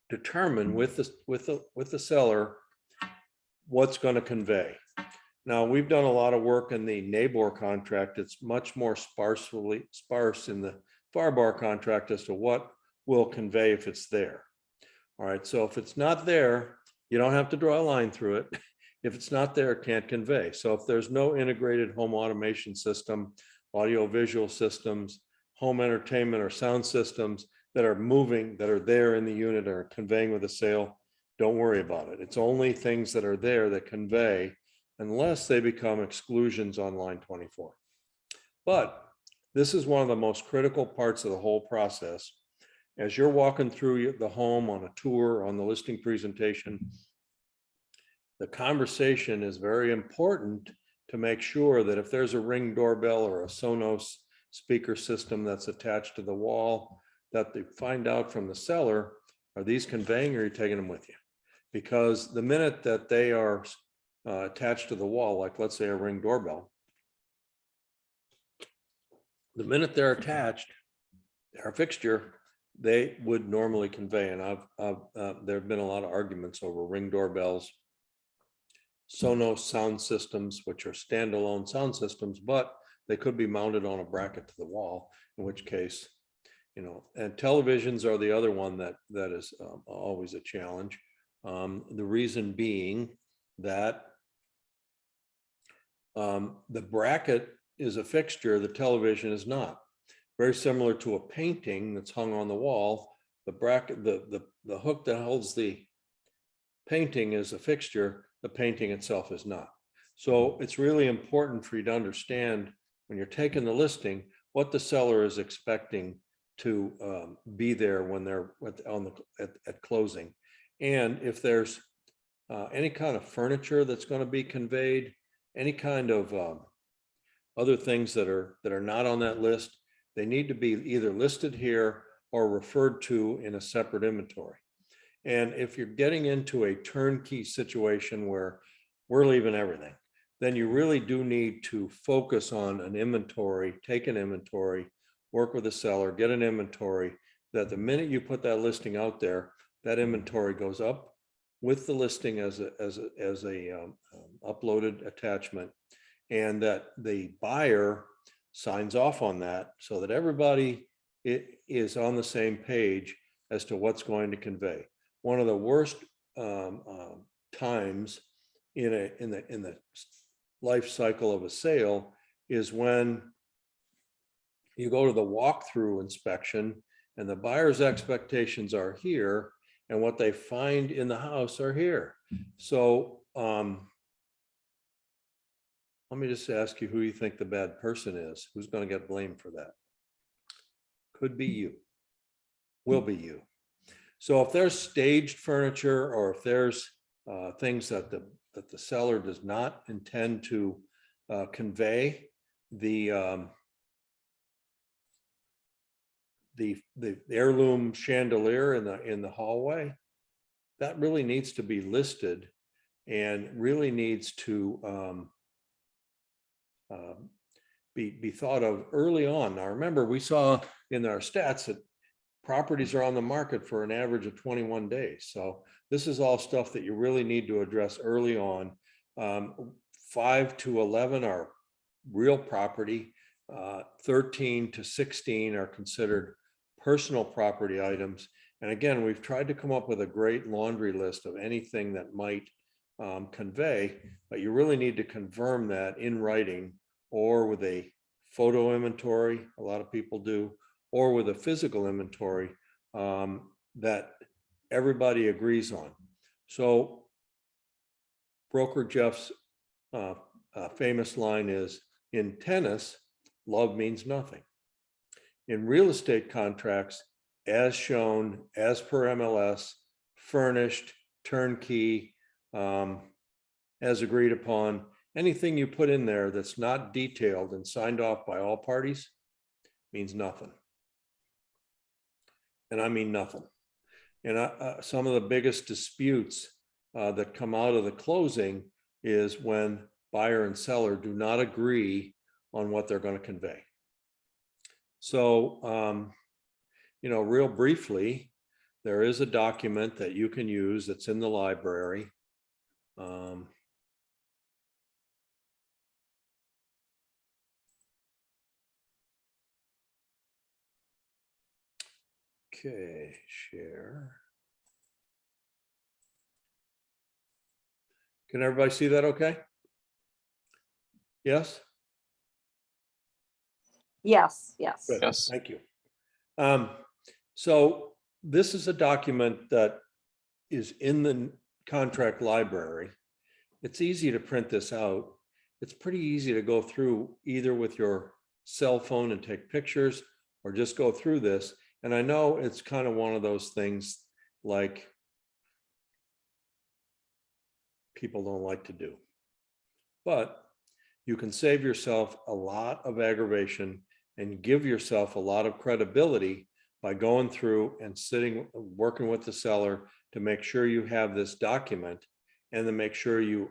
determine with the seller what's going to convey. Now, we've done a lot of work in the NABOR contract. It's much more sparse in the FAR-BAR contract as to what will convey if it's there. All right, so if it's not there, you don't have to draw a line through it. If it's not there, it can't convey. So if there's no integrated home automation system, audio visual systems, home entertainment or sound systems that are moving, that are there in the unit or conveying with a sale, don't worry about it. It's only things that are there that convey, unless they become exclusions on line 24. But this is one of the most critical parts of the whole process. As you're walking through the home on a tour, on the listing presentation, the conversation is very important to make sure that if there's a Ring doorbell or a Sonos speaker system that's attached to the wall, that they find out from the seller, are these conveying or are you taking them with you? Because the minute that they are attached to the wall, like let's say a Ring doorbell, the minute they're attached, they're a fixture, they would normally convey. And there have been a lot of arguments over Ring doorbells, Sonos sound systems, which are standalone sound systems, but they could be mounted on a bracket to the wall, in which case, and televisions are the other one that is always a challenge. The reason being that the bracket is a fixture, the television is not. Very similar to a painting that's hung on the wall, the bracket, the hook that holds the painting is a fixture, the painting itself is not. So it's really important for you to understand when you're taking the listing, what the seller is expecting to be there when they're at closing. And if there's any kind of furniture that's going to be conveyed, any kind of other things that are not on that list, they need to be either listed here or referred to in a separate inventory. And if you're getting into a turnkey situation where we're leaving everything, then you really do need to focus on an inventory, take an inventory, work with a seller, get an inventory, that the minute you put that listing out there, that inventory goes up with the listing as a uploaded attachment, and that the buyer signs off on that so that everybody is on the same page as to what's going to convey. One of the worst times in the life cycle of a sale is when you go to the walkthrough inspection and the buyer's expectations are here and what they find in the house are here. So let me just ask you who you think the bad person is. Who's going to get blamed for that? Could be you. Will be you. So if there's staged furniture or if there's things that the seller does not intend to convey, the heirloom chandelier in the hallway, that really needs to be listed and really needs to be thought of early on. Now, remember, we saw in our stats that properties are on the market for an average of 21 days. So this is all stuff that you really need to address early on. 5 to 11 are real property. 13 to 16 are considered personal property items. And again, we've tried to come up with a great laundry list of anything that might convey, but you really need to confirm that in writing or with a photo inventory, a lot of people do, or with a physical inventory that everybody agrees on. So Broker Jeff's famous line is, in tennis, love means nothing. In real estate contracts, as shown, as per MLS, furnished, turnkey, as agreed upon, anything you put in there that's not detailed and signed off by all parties means nothing. And I mean nothing. And some of the biggest disputes that come out of the closing is when buyer and seller do not agree on what they're going to convey. So, real briefly, there is a document that you can use that's in the library. Okay, share. Can everybody see that okay? Yes? Yes. Good. Yes. Thank you. So this is a document that is in the contract library. It's easy to print this out. It's pretty easy to go through either with your cell phone and take pictures or just go through this. And I know it's kind of one of those things like people don't like to do, but you can save yourself a lot of aggravation and give yourself a lot of credibility by going through and working with the seller to make sure you have this document and then make sure you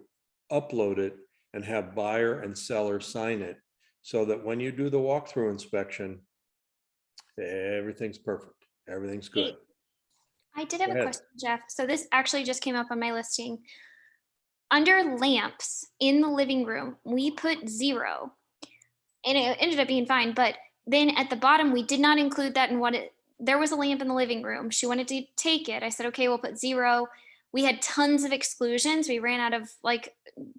upload it and have buyer and seller sign it so that when you do the walkthrough inspection, everything's perfect. Everything's good. I did have Go a ahead. question, Jeff. So this actually just came up on my listing. Under lamps in the living room, we put 0 and it ended up being fine. But then at the bottom, we did not include that in there was a lamp in the living room. She wanted to take it. I said, okay, we'll put 0. We had tons of exclusions. We ran out of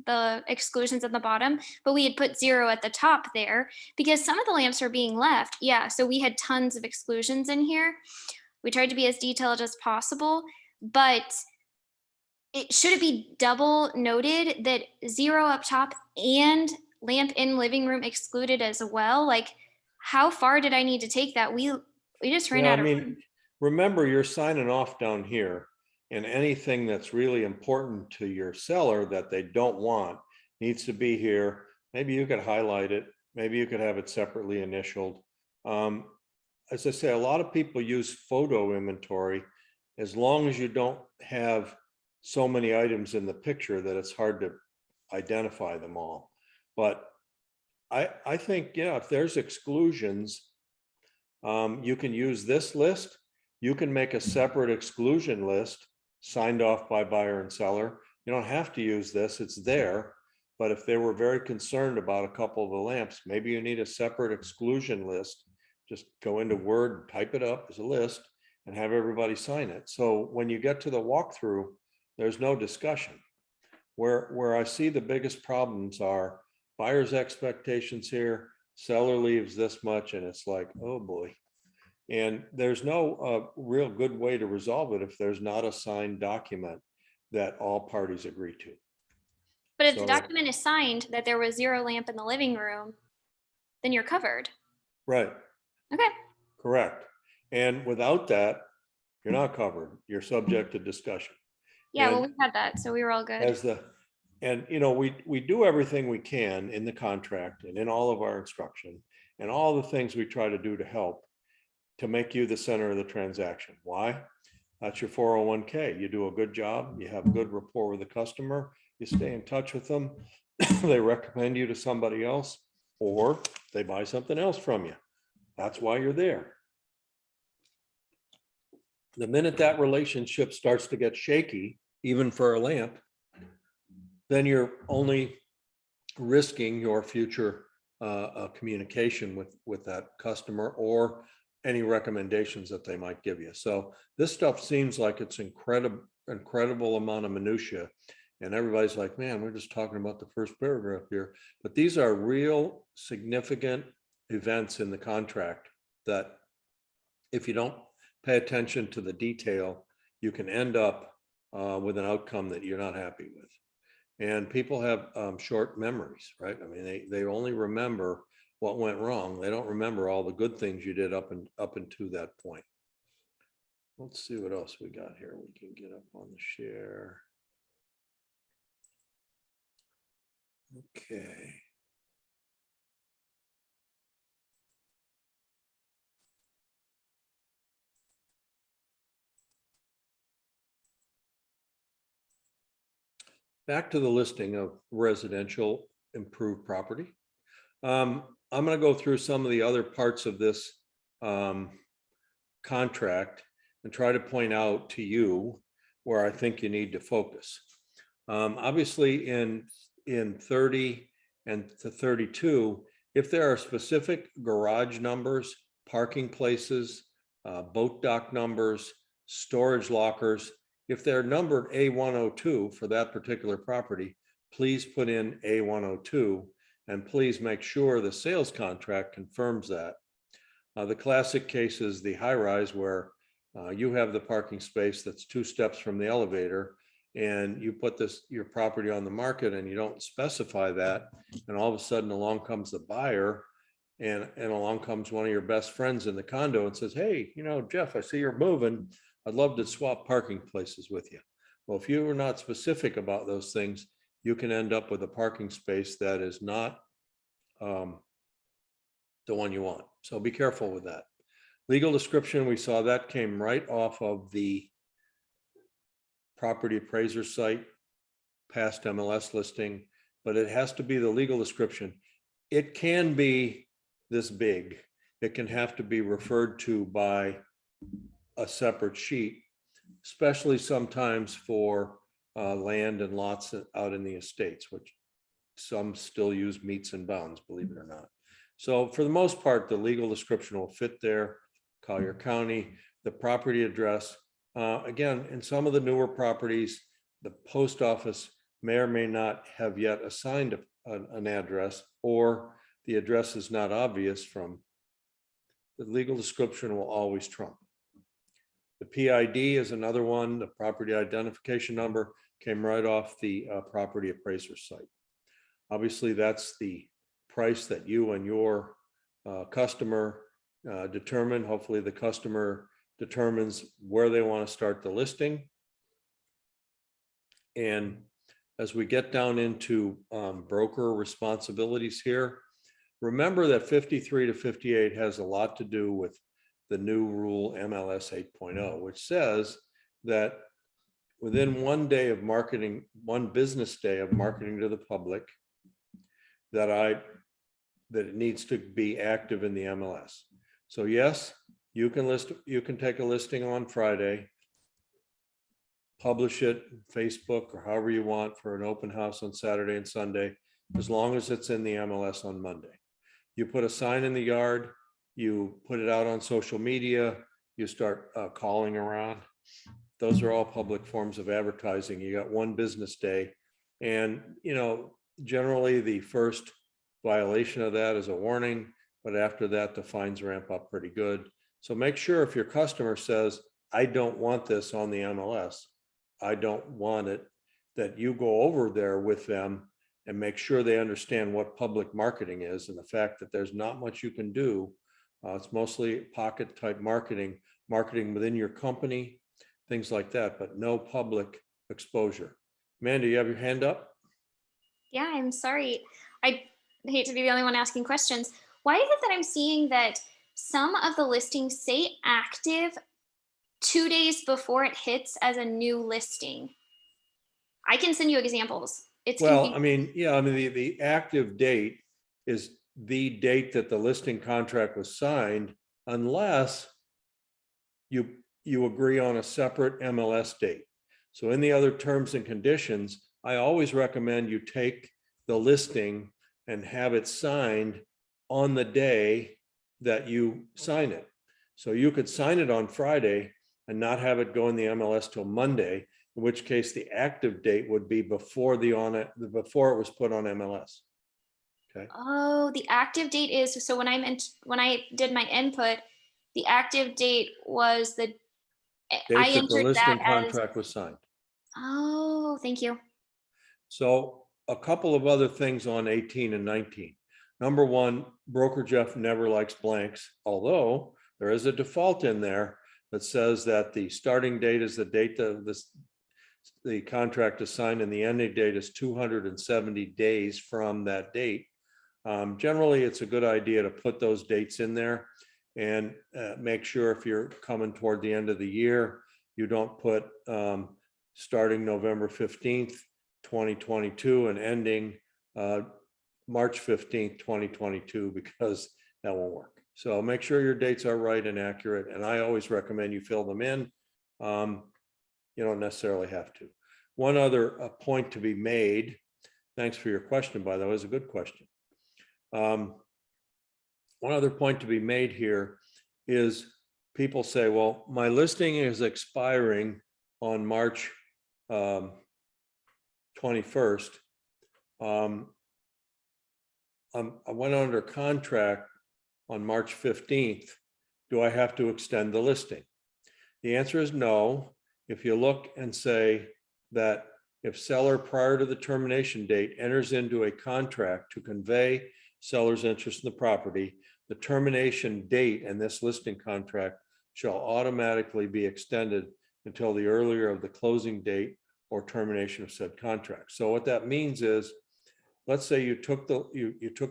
the exclusions at the bottom, but we had put 0 at the top there because some of the lamps were being left. Yeah. So we had tons of exclusions in here. We tried to be as detailed as possible, but should it be double noted that 0 up top and lamp in living room excluded as well? Like, how far did I need to take that? We just ran out of room. Remember, you're signing off down here, and anything that's really important to your seller that they don't want needs to be here. Maybe you could highlight it. Maybe you could have it separately initialed. As I say, a lot of people use photo inventory as long as you don't have so many items in the picture that it's hard to identify them all. But I think, yeah, if there's exclusions, you can use this list. You can make a separate exclusion list signed off by buyer and seller. You don't have to use this, it's there. But if they were very concerned about a couple of the lamps, maybe you need a separate exclusion list. Just go into Word, type it up as a list and have everybody sign it. So when you get to the walkthrough, there's no discussion. Where I see the biggest problems are buyer's expectations here, seller leaves this much, and it's like, oh boy. And there's no real good way to resolve it if there's not a signed document that all parties agree to. But if the So- document is signed that there was 0 lamp in the living room, then you're covered. Right, Okay. correct. And without that, you're not covered. You're subject to discussion. Yeah, well, And we had that, so we were all good. and we do everything we can in the contract and in all of our instruction and all the things we try to do to help to make you the center of the transaction. Why? That's your 401k. You do a good job. You have good rapport with the customer. You stay in touch with them. They recommend you to somebody else, or they buy something else from you. That's why you're there. The minute that relationship starts to get shaky, even for a lamp, then you're only risking your future communication with that customer or any recommendations that they might give you. So this stuff seems like it's incredible amount of minutia. And everybody's like, man, we're just talking about the first paragraph here. But these are real significant events in the contract that if you don't pay attention to the detail, you can end up with an outcome that you're not happy with. And people have short memories, right? I mean, they only remember what went wrong. They don't remember all the good things you did up until that point. Let's see what else we got here. We can get up on the share. Okay. Back to the listing of residential improved property. I'm going to go through some of the other parts of this contract and try to point out to you where I think you need to focus. Obviously in 30 and to 32, if there are specific garage numbers, parking places, boat dock numbers, storage lockers, if they're numbered A102 for that particular property, please put in A102 and please make sure the sales contract confirms that. The classic case is the high rise where you have the parking space that's 2 steps from the elevator and you put your property on the market and you don't specify that. And all of a sudden along comes the buyer and along comes one of your best friends in the condo and says, hey, Jeff, I see you're moving. I'd love to swap parking places with you. Well, if you were not specific about those things, you can end up with a parking space that is not the one you want. So be careful with that. Legal description, we saw that came right off of the property appraiser site, past MLS listing, but it has to be the legal description. It can be this big. It can have to be referred to by a separate sheet, especially sometimes for land and lots out in the estates, which some still use meets and bounds, believe it or not. So for the most part, the legal description will fit there. Collier County, the property address. Again, in some of the newer properties, the post office may or may not have yet assigned an address, or the address is not obvious from the legal description will always trump. The PID is another one. The property identification number came right off the property appraiser site. Obviously, that's the price that you and your customer determine. Hopefully the customer determines where they want to start the listing. And as we get down into broker responsibilities here, remember that 53 to 58 has a lot to do with the new rule MLS 8.0, which says that within 1 day of marketing, 1 business day of marketing to the public, that it needs to be active in the MLS. So yes, you can take a listing on Friday, publish it Facebook or however you want for an open house on Saturday and Sunday, as long as it's in the MLS on Monday. You put a sign in the yard, you put it out on social media, you start calling around. Those are all public forms of advertising. You got one business day. And, generally the first violation of that is a warning, but after that, the fines ramp up pretty good. So make sure if your customer says, I don't want this on the MLS, I don't want it, that you go over there with them and make sure they understand what public marketing is and the fact that there's not much you can do. It's mostly pocket type marketing within your company, things like that, but no public exposure. Amanda, you have your hand up? Yeah, I'm sorry. I hate to be the only one asking questions. Why is it that I'm seeing that some of the listings say active 2 days before it hits as a new listing? I can send you examples. It's Well, confusing. the active date is the date that the listing contract was signed, unless you agree on a separate MLS date. So in the other terms and conditions, I always recommend you take the listing and have it signed on the day that you sign it. So you could sign it on Friday and not have it go in the MLS till Monday, in which case the active date would be before before it was put on MLS. Okay. Oh, the active date is, so when I did my input, the active date was I Date that the entered that listing as, contract was signed. oh, thank you. So a couple of other things on 18 and 19. Number one, broker Jeff never likes blanks, although there is a default in there that says that the starting date is the date of the contract is signed and the ending date is 270 days from that date. Generally, it's a good idea to put those dates in there and make sure if you're coming toward the end of the year, you don't put starting November 15th, 2022 and ending March 15th, 2022, because that won't work. So make sure your dates are right and accurate. And I always recommend you fill them in. You don't necessarily have to. One other point to be made, thanks for your question, by the way, it was a good question. One other point to be made here is people say, well, my listing is expiring on March 21st. I went under contract on March 15th. Do I have to extend the listing? The answer is no. If you look and say that if seller prior to the termination date enters into a contract to convey seller's interest in the property, the termination date in this listing contract shall automatically be extended until the earlier of the closing date or termination of said contract. So what that means is, let's say you took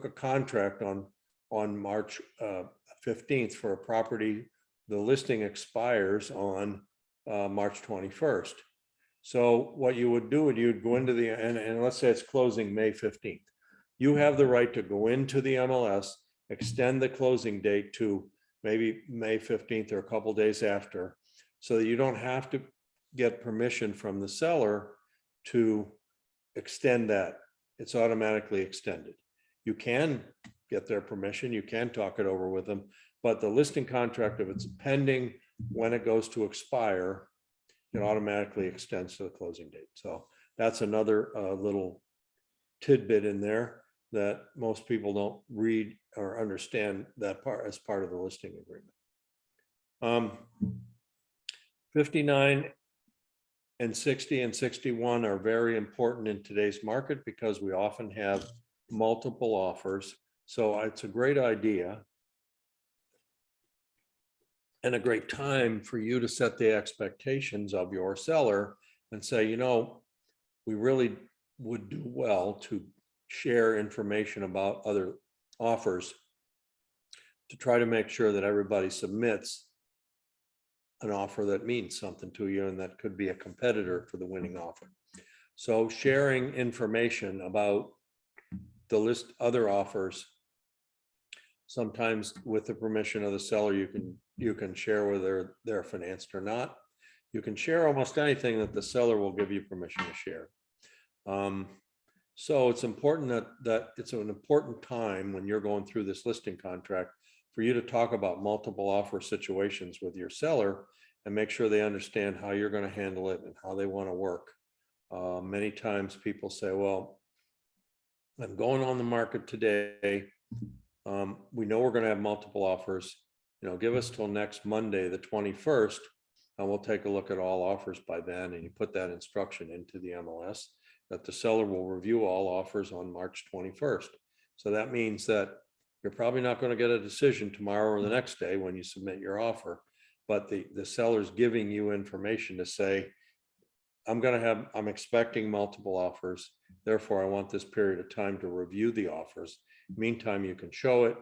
a contract on March 15th for a property, the listing expires on March 21st. So what you would do, you'd go into and let's say it's closing May 15th. You have the right to go into the MLS, extend the closing date to maybe May 15th or a couple days after, so that you don't have to get permission from the seller to extend that. It's automatically extended. You can get their permission, you can talk it over with them, but the listing contract, if it's pending when it goes to expire, it automatically extends to the closing date. So that's another little tidbit in there that most people don't read or understand that part as part of the listing agreement. 59 and 60 and 61 are very important in today's market because we often have multiple offers. So it's a great idea and a great time for you to set the expectations of your seller and say, we really would do well to share information about other offers to try to make sure that everybody submits an offer that means something to you and that could be a competitor for the winning offer. So sharing information about the list other offers, sometimes with the permission of the seller, you can share whether they're financed or not. You can share almost anything that the seller will give you permission to share. So it's important that it's an important time when you're going through this listing contract for you to talk about multiple offer situations with your seller and make sure they understand how you're going to handle it and how they want to work. Many times people say, well, I'm going on the market today. We know we're going to have multiple offers. Give us till next Monday, the 21st, and we'll take a look at all offers by then. And you put that instruction into the MLS that the seller will review all offers on March 21st. So that means that you're probably not going to get a decision tomorrow or the next day when you submit your offer, but the seller's giving you information to say, I'm expecting multiple offers. Therefore, I want this period of time to review the offers. Meantime, you can show it,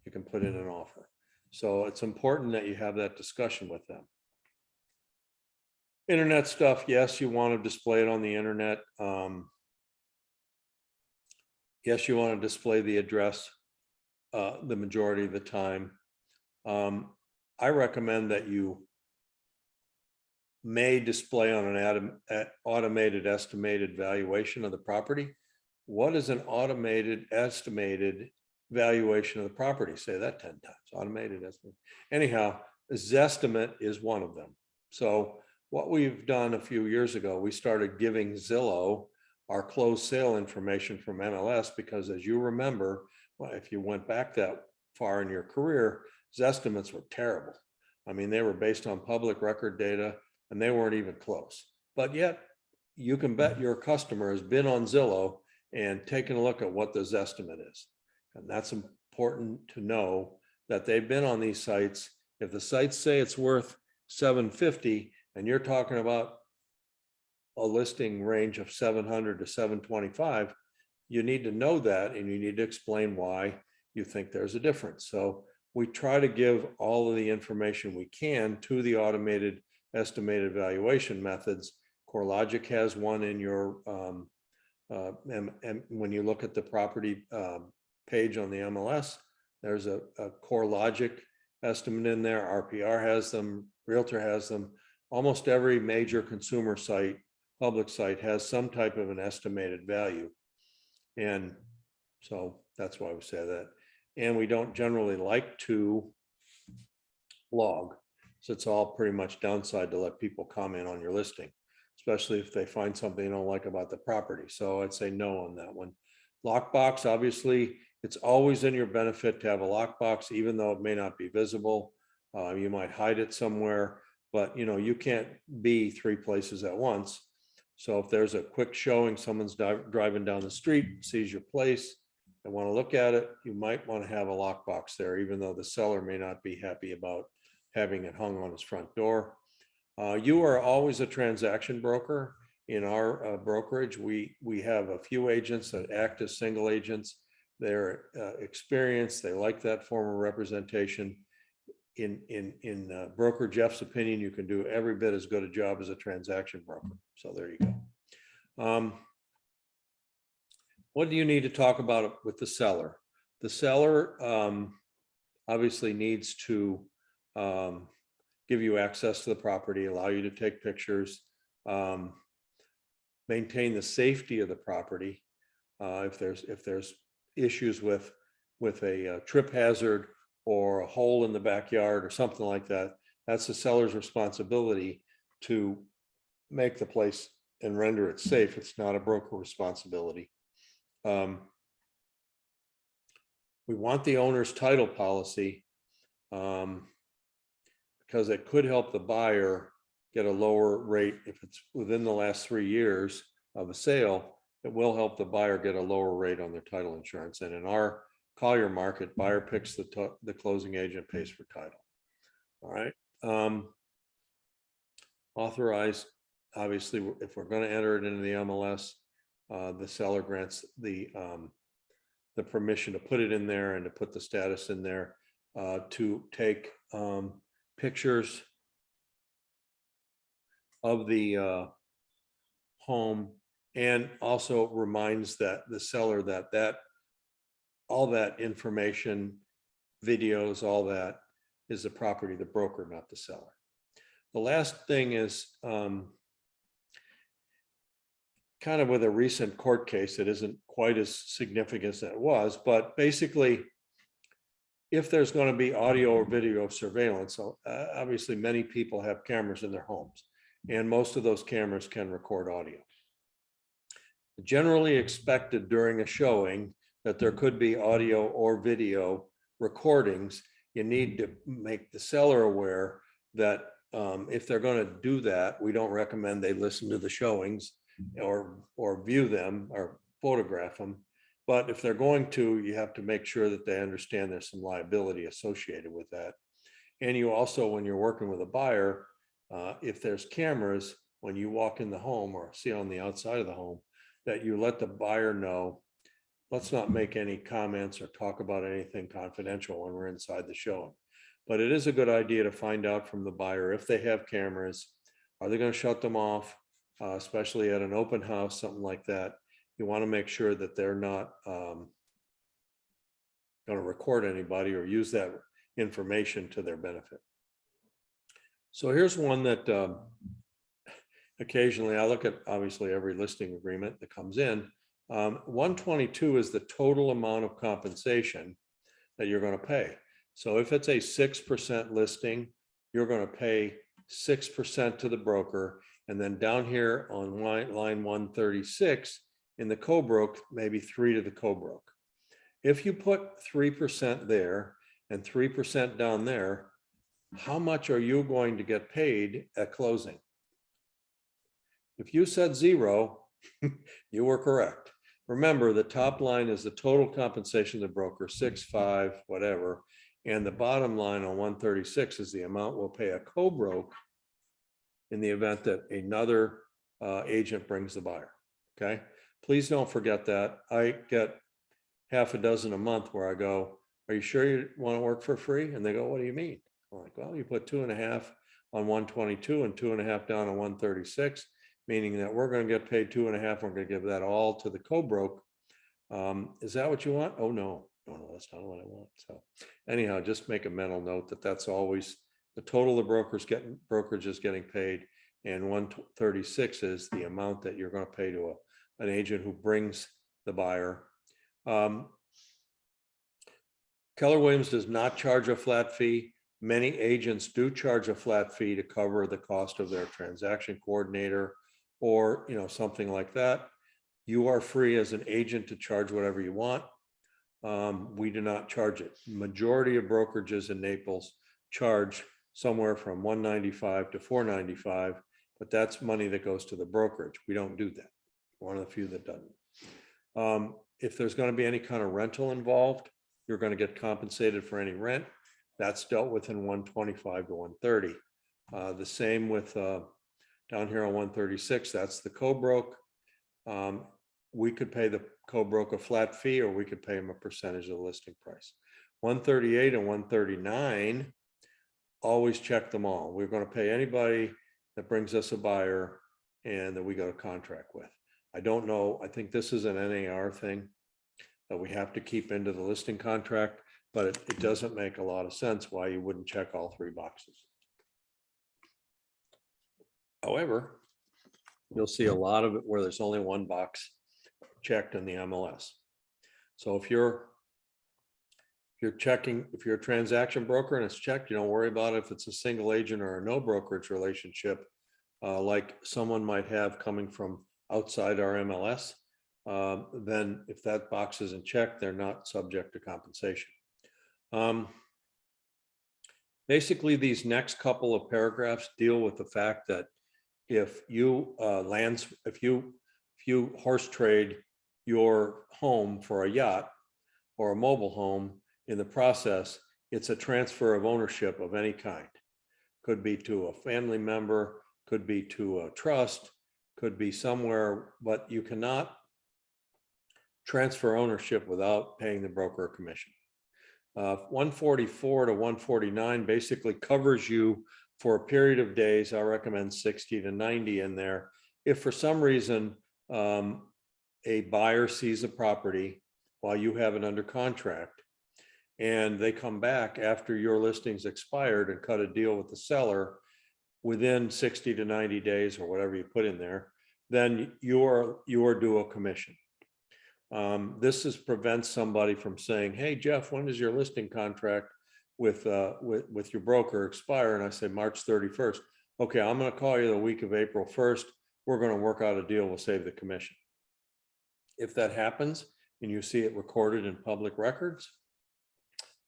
you can put in an offer. So it's important that you have that discussion with them. Internet stuff, yes, you want to display it on the internet. Yes, you want to display the address the majority of the time. I recommend that you may display on an automated estimated valuation of the property. What is an automated estimated valuation of the property? Say that 10 times. Automated estimate. Anyhow, Zestimate is one of them. So what we've done a few years ago, we started giving Zillow our closed sale information from MLS because, as you remember, if you went back that far in your career, Zestimates were terrible. I mean, they were based on public record data and they weren't even close. But yet you can bet your customer has been on Zillow and taken a look at what the Zestimate is. And that's important to know that they've been on these sites. If the sites say it's worth $750 and you're talking about a listing range of $700 to $725, you need to know that and you need to explain why you think there's a difference. So we try to give all of the information we can to the automated estimated valuation methods. CoreLogic has one in your, and when you look at the property page on the MLS, there's a CoreLogic estimate in there. RPR has them, Realtor has them. Almost every major consumer site, public site, has some type of an estimated value. And so that's why we say that. And we don't generally like to log. So it's all pretty much downside to let people comment on your listing, especially if they find something they don't like about the property. So I'd say no on that one. Lockbox, obviously, it's always in your benefit to have a lockbox, even though it may not be visible. You might hide it somewhere, but you can't be 3 places at once. So if there's a quick showing, someone's driving down the street, sees your place, they want to look at it, you might want to have a lockbox there, even though the seller may not be happy about having it hung on his front door. You are always a transaction broker. In our brokerage, we have a few agents that act as single agents. They're experienced. They like that form of representation. In broker Jeff's opinion, you can do every bit as good a job as a transaction broker. So there you go. What do you need to talk about with the seller? The seller obviously needs to give you access to the property, allow you to take pictures, maintain the safety of the property. If there's issues with a trip hazard or a hole in the backyard or something like that, that's the seller's responsibility to make the place and render it safe. It's not a broker responsibility. We want the owner's title policy because it could help the buyer get a lower rate. If it's within the last 3 years of a sale, it will help the buyer get a lower rate on their title insurance. And in our Collier market, buyer picks the closing agent, pays for title. All right. Authorized, obviously, if we're going to enter it into the MLS, the seller grants the permission to put it in there and to put the status in there, to take pictures of the home, and also reminds that the seller that all that information, videos, all that is the property of the broker, not the seller. The last thing is kind of with a recent court case that isn't quite as significant as it was, but basically, if there's going to be audio or video surveillance, obviously many people have cameras in their homes, and most of those cameras can record audio. Generally expected during a showing that there could be audio or video recordings. You need to make the seller aware that if they're going to do that, we don't recommend they listen to the showings or view them or photograph them. But if they're going to, you have to make sure that they understand there's some liability associated with that. And you also, when you're working with a buyer, if there's cameras, when you walk in the home or see on the outside of the home, that you let the buyer know, let's not make any comments or talk about anything confidential when we're inside the showing. But it is a good idea to find out from the buyer if they have cameras, are they going to shut them off, especially at an open house, something like that. You want to make sure that they're not going to record anybody or use that information to their benefit. So here's one that occasionally I look at, obviously every listing agreement that comes in. 122 is the total amount of compensation that you're going to pay. So if it's a 6% listing, you're going to pay 6% to the broker. And then down here on line 136 in the co-broke, maybe 3 to the co-broke. If you put 3% there and 3% down there, how much are you going to get paid at closing? If you said 0, you were correct. Remember, the top line is the total compensation of the broker, 6.5, whatever. And the bottom line on 136 is the amount we'll pay a co-broke in the event that another agent brings the buyer. Okay. Please don't forget that. I get half a dozen a month where I go, are you sure you want to work for free? And they go, what do you mean? I'm like, well, you put 2.5 on 122 and 2.5 down on 136, meaning that we're going to get paid 2.5. We're going to give that all to the co-broke. Is that what you want? Oh, no, that's not what I want. So anyhow, just make a mental note that that's always the total the brokerage is getting paid. And 136 is the amount that you're going to pay to an agent who brings the buyer. Keller Williams does not charge a flat fee. Many agents do charge a flat fee to cover the cost of their transaction coordinator or something like that. You are free as an agent to charge whatever you want. We do not charge it. Majority of brokerages in Naples charge somewhere from $195 to $495, but that's money that goes to the brokerage. We don't do that. One of the few that doesn't. If there's going to be any kind of rental involved, you're going to get compensated for any rent. That's dealt with in 125 to 130. The same with down here on 136, that's the co-broke. We could pay the co-broke a flat fee, or we could pay him a percentage of the listing price. 138 and 139, always check them all. We're going to pay anybody that brings us a buyer and that we go to contract with. I don't know, I think this is an NAR thing that we have to keep into the listing contract, but it doesn't make a lot of sense why you wouldn't check all 3 boxes. However, you'll see a lot of it where there's only 1 box checked in the MLS. So if you're checking, if you're a transaction broker and it's checked, you don't worry about it if it's a single agent or a no brokerage relationship, like someone might have coming from outside our MLS. Then if that box isn't checked, they're not subject to compensation. Basically, these next couple of paragraphs deal with the fact that if you horse trade your home for a yacht or a mobile home, in the process, it's a transfer of ownership of any kind. Could be to a family member, could be to a trust, could be somewhere, but you cannot transfer ownership without paying the broker a commission. 144 to 149 basically covers you for a period of days. I recommend 60 to 90 in there. If for some reason a buyer sees a property while you have it under contract and they come back after your listing's expired and cut a deal with the seller within 60 to 90 days or whatever you put in there, then you're due a commission. This prevents somebody from saying, hey, Jeff, when does your listing contract with your broker expire? And I say March 31st. Okay, I'm going to call you the week of April 1st. We're going to work out a deal. We'll save the commission. If that happens and you see it recorded in public records,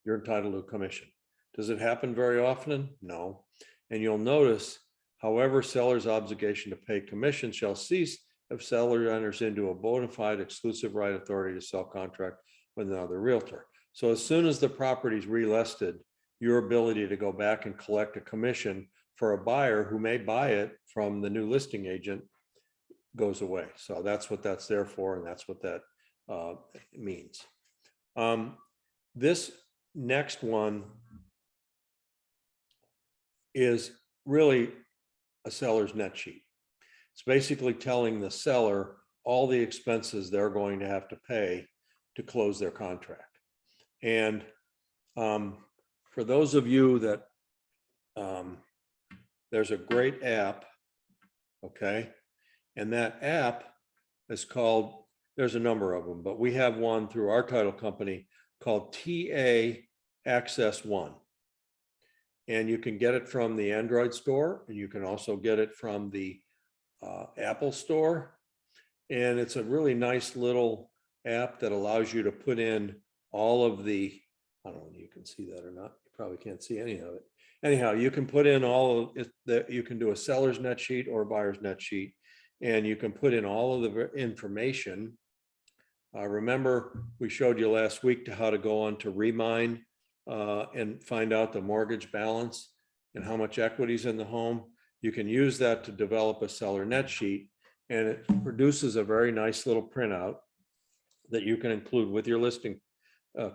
you're entitled to a commission. Does it happen very often? No. And you'll notice, however, seller's obligation to pay commission shall cease if seller enters into a bona fide exclusive right authority to sell contract with another realtor. So as soon as the property is relisted, your ability to go back and collect a commission for a buyer who may buy it from the new listing agent goes away. So that's what that's there for, and that's what that means. This next one is really a seller's net sheet. It's basically telling the seller all the expenses they're going to have to pay to close their contract. And for those of you that there's a great app, okay, and that app is called, there's a number of them, but we have one through our title company called TA Access One. And you can get it from the Android store, and you can also get it from the Apple store. And it's a really nice little app that allows you to put in all of the, I don't know if you can see that or not. You probably can't see any of it. Anyhow, you can put in all of it, that you can do a seller's net sheet or a buyer's net sheet, and you can put in all of the information. Remember, we showed you last week to how to go on to Remine and find out the mortgage balance and how much equity is in the home. You can use that to develop a seller net sheet, and it produces a very nice little printout that you can include with your listing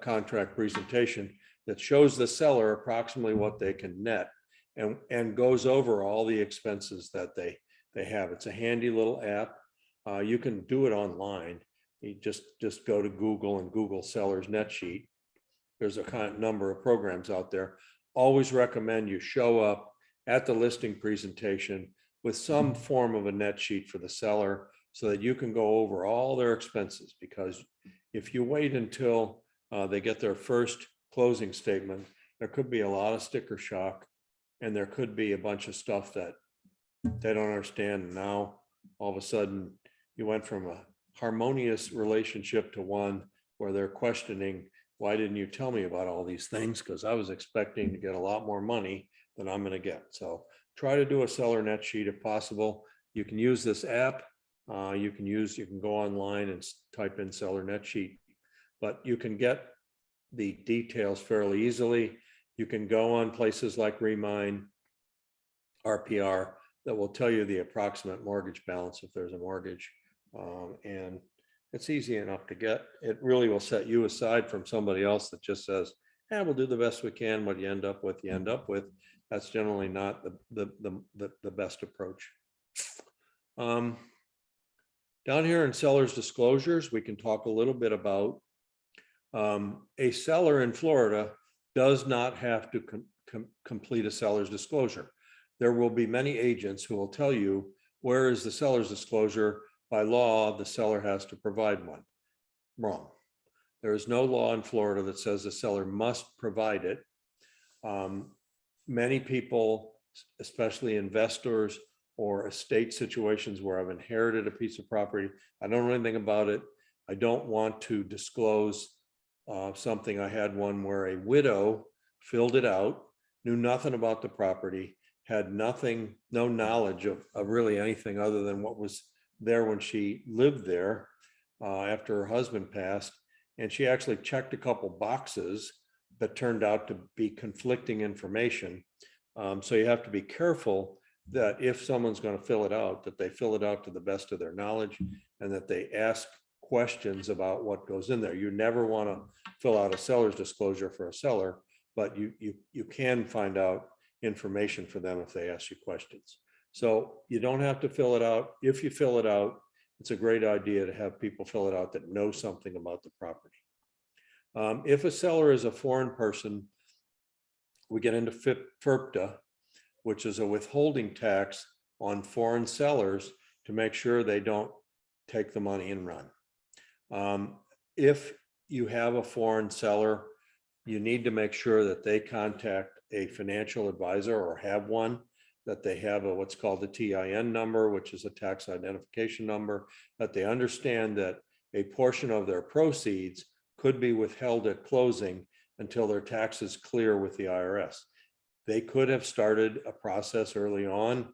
contract presentation that shows the seller approximately what they can net and goes over all the expenses that they have. It's a handy little app. You can do it online. You just go to Google and Google seller's net sheet. There's a number of programs out there. Always recommend you show up at the listing presentation with some form of a net sheet for the seller so that you can go over all their expenses. Because if you wait until they get their first closing statement, there could be a lot of sticker shock, and there could be a bunch of stuff that they don't understand. And now all of a sudden you went from a harmonious relationship to one where they're questioning, why didn't you tell me about all these things? Because I was expecting to get a lot more money than I'm going to get. So try to do a seller net sheet if possible. You can use this app. You can go online and type in seller net sheet, but you can get the details fairly easily. You can go on places like Remine, RPR, that will tell you the approximate mortgage balance if there's a mortgage. And it's easy enough to get. It really will set you aside from somebody else that just says, "Yeah, we'll do the best we can. What you end up with, you end up with." That's generally not the best approach. Down here in seller's disclosures, we can talk a little bit about a seller in Florida does not have to complete a seller's disclosure. There will be many agents who will tell you, where is the seller's disclosure? By law, the seller has to provide one. Wrong. There is no law in Florida that says the seller must provide it. Many people, especially investors or estate situations where I've inherited a piece of property, I don't know anything about it. I don't want to disclose something. I had one where a widow filled it out, knew nothing about the property, had nothing, no knowledge of really anything other than what was there when she lived there after her husband passed. And she actually checked a couple boxes that turned out to be conflicting information. So you have to be careful that if someone's going to fill it out, that they fill it out to the best of their knowledge and that they ask questions about what goes in there. You never want to fill out a seller's disclosure for a seller, but you can find out information for them if they ask you questions. So you don't have to fill it out. If you fill it out, it's a great idea to have people fill it out that know something about the property. If a seller is a foreign person, we get into FIRPTA, which is a withholding tax on foreign sellers to make sure they don't take the money and run. If you have a foreign seller, you need to make sure that they contact a financial advisor or have one, that they have a what's called the TIN number, which is a tax identification number, that they understand that a portion of their proceeds could be withheld at closing until their taxes clear with the IRS. They could have started a process early on.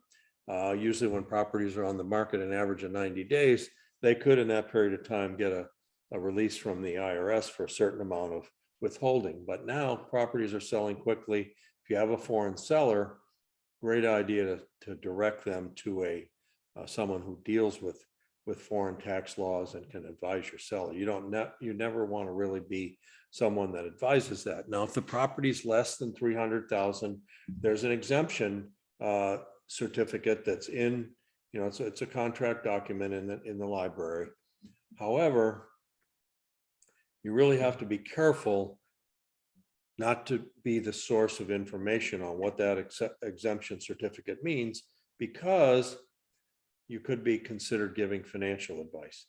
Usually when properties are on the market an average of 90 days, they could in that period of time get a release from the IRS for a certain amount of withholding. But now properties are selling quickly. If you have a foreign seller, great idea to direct them to someone who deals with foreign tax laws and can advise your seller. You never want to really be someone that advises that. Now, if the property is less than 300,000, there's an exemption certificate that's in, it's a contract document in the library. However, you really have to be careful not to be the source of information on what that exemption certificate means, because you could be considered giving financial advice.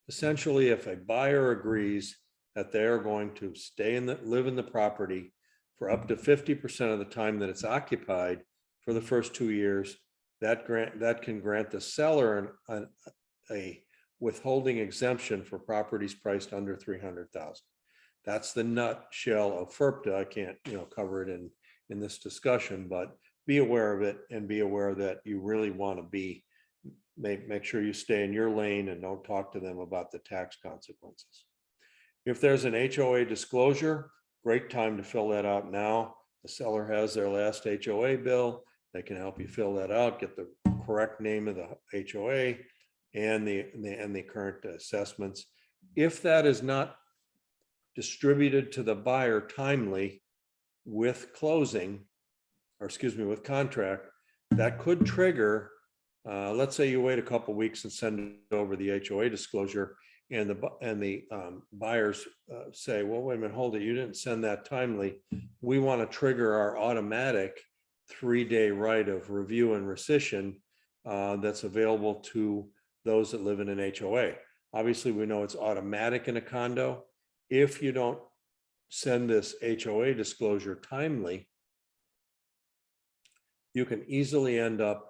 Essentially, if a buyer agrees that they are going to live in the property for up to 50% of the time that it's occupied for the first 2 years, that can grant the seller a withholding exemption for properties priced under 300,000. That's the nutshell of FERPTA. I can't, cover it in this discussion, but be aware of it and be aware that you really want to make sure you stay in your lane and don't talk to them about the tax consequences. If there's an HOA disclosure, great time to fill that out now. The seller has their last HOA bill. They can help you fill that out, get the correct name of the HOA and the current assessments. If that is not distributed to the buyer timely with closing, with contract, that could trigger, let's say you wait a couple of weeks and send over the HOA disclosure, and the buyers say, well, wait a minute, hold it, you didn't send that timely. We want to trigger our automatic 3-day right of review and rescission that's available to those that live in an HOA. Obviously, we know it's automatic in a condo. If you don't send this HOA disclosure timely, you can easily end up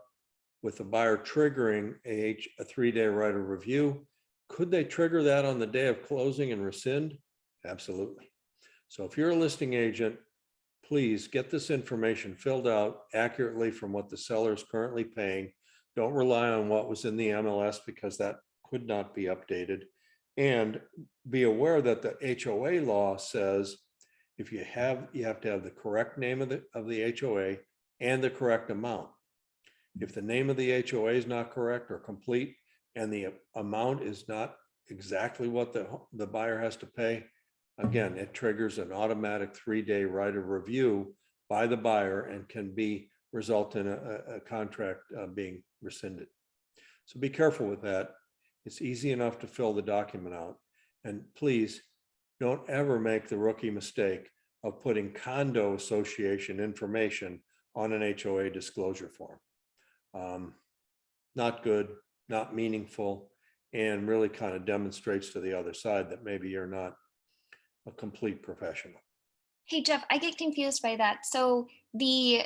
with the buyer triggering a 3-day right of review. Could they trigger that on the day of closing and rescind? Absolutely. So if you're a listing agent, please get this information filled out accurately from what the seller is currently paying. Don't rely on what was in the MLS, because that could not be updated. And be aware that the HOA law says you have to have the correct name of the HOA and the correct amount. If the name of the HOA is not correct or complete, and the amount is not exactly what the buyer has to pay, again, it triggers an automatic 3-day right of review by the buyer and can result in a contract being rescinded. So be careful with that. It's easy enough to fill the document out. And please don't ever make the rookie mistake of putting condo association information on an HOA disclosure form. Not good, not meaningful, and really kind of demonstrates to the other side that maybe you're not a complete professional. Hey, Jeff, I get confused by that. So the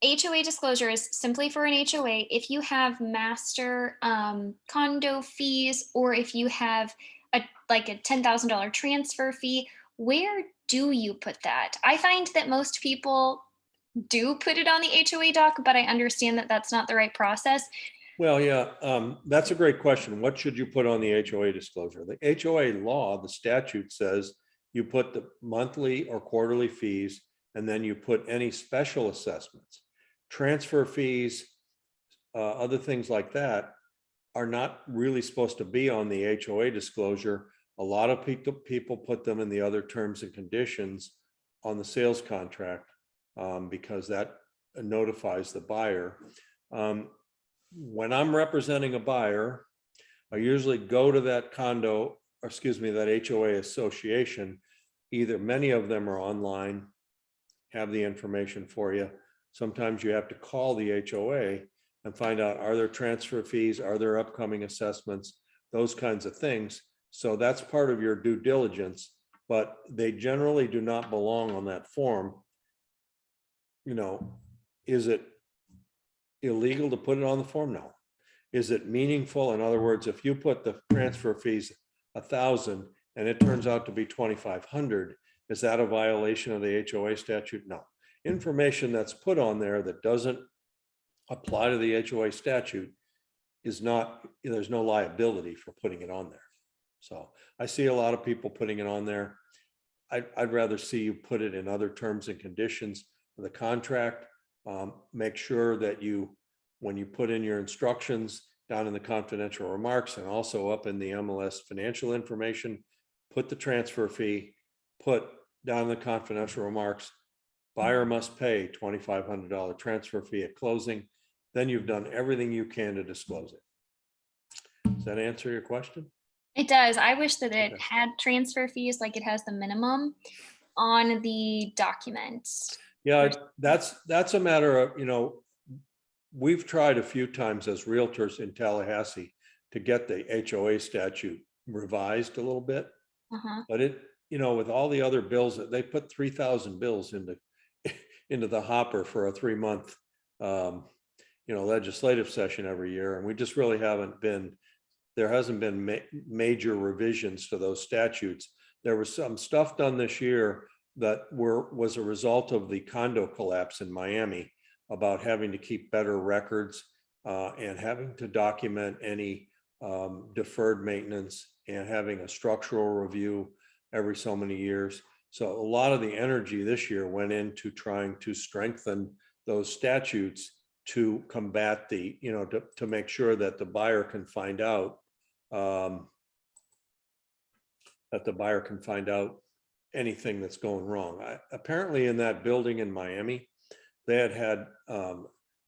HOA disclosure is simply for an HOA if you have master condo fees, or if you have a $10,000 transfer fee. Where do you put that? I find that most people do put it on the HOA doc, but I understand that that's not the right process. Well, yeah, that's a great question. What should you put on the HOA disclosure? The HOA law, the statute says you put the monthly or quarterly fees, and then you put any special assessments. Transfer fees, other things like that are not really supposed to be on the HOA disclosure. A lot of people put them in the other terms and conditions on the sales contract because that notifies the buyer. When I'm representing a buyer, I usually go to that that HOA association. Either many of them are online, have the information for you. Sometimes you have to call the HOA and find out, are there transfer fees? Are there upcoming assessments? Those kinds of things. So that's part of your due diligence, but they generally do not belong on that form. You know, is it illegal to put it on the form? No. Is it meaningful? In other words, if you put the transfer fees 1,000 and it turns out to be 2,500, is that a violation of the HOA statute? No. Information that's put on there that doesn't apply to the HOA statute is not, there's no liability for putting it on there. So I see a lot of people putting it on there. I'd rather see you put it in other terms and conditions of the contract. Make sure that you, when you put in your instructions down in the confidential remarks and also up in the MLS financial information, put the transfer fee, put down in the confidential remarks, buyer must pay $2,500 transfer fee at closing. Then you've done everything you can to disclose it. Does that answer your question? It does. I wish that it Okay. had transfer fees like it has the minimum on the documents. Yeah, that's a matter of, you know, we've tried a few times as realtors in Tallahassee to get the HOA statute revised a little bit, but it, you know, with all the other bills that they put 3,000 bills into the hopper for a 3-month, you know, legislative session every year, and we just really haven't been. There hasn't been major revisions to those statutes. There was some stuff done this year that was a result of the condo collapse in Miami, about having to keep better records and having to document any deferred maintenance and having a structural review every so many years. So a lot of the energy this year went into trying to strengthen those statutes to combat the, you know, to make sure that the buyer can find out anything that's going wrong. Apparently in that building in Miami, they had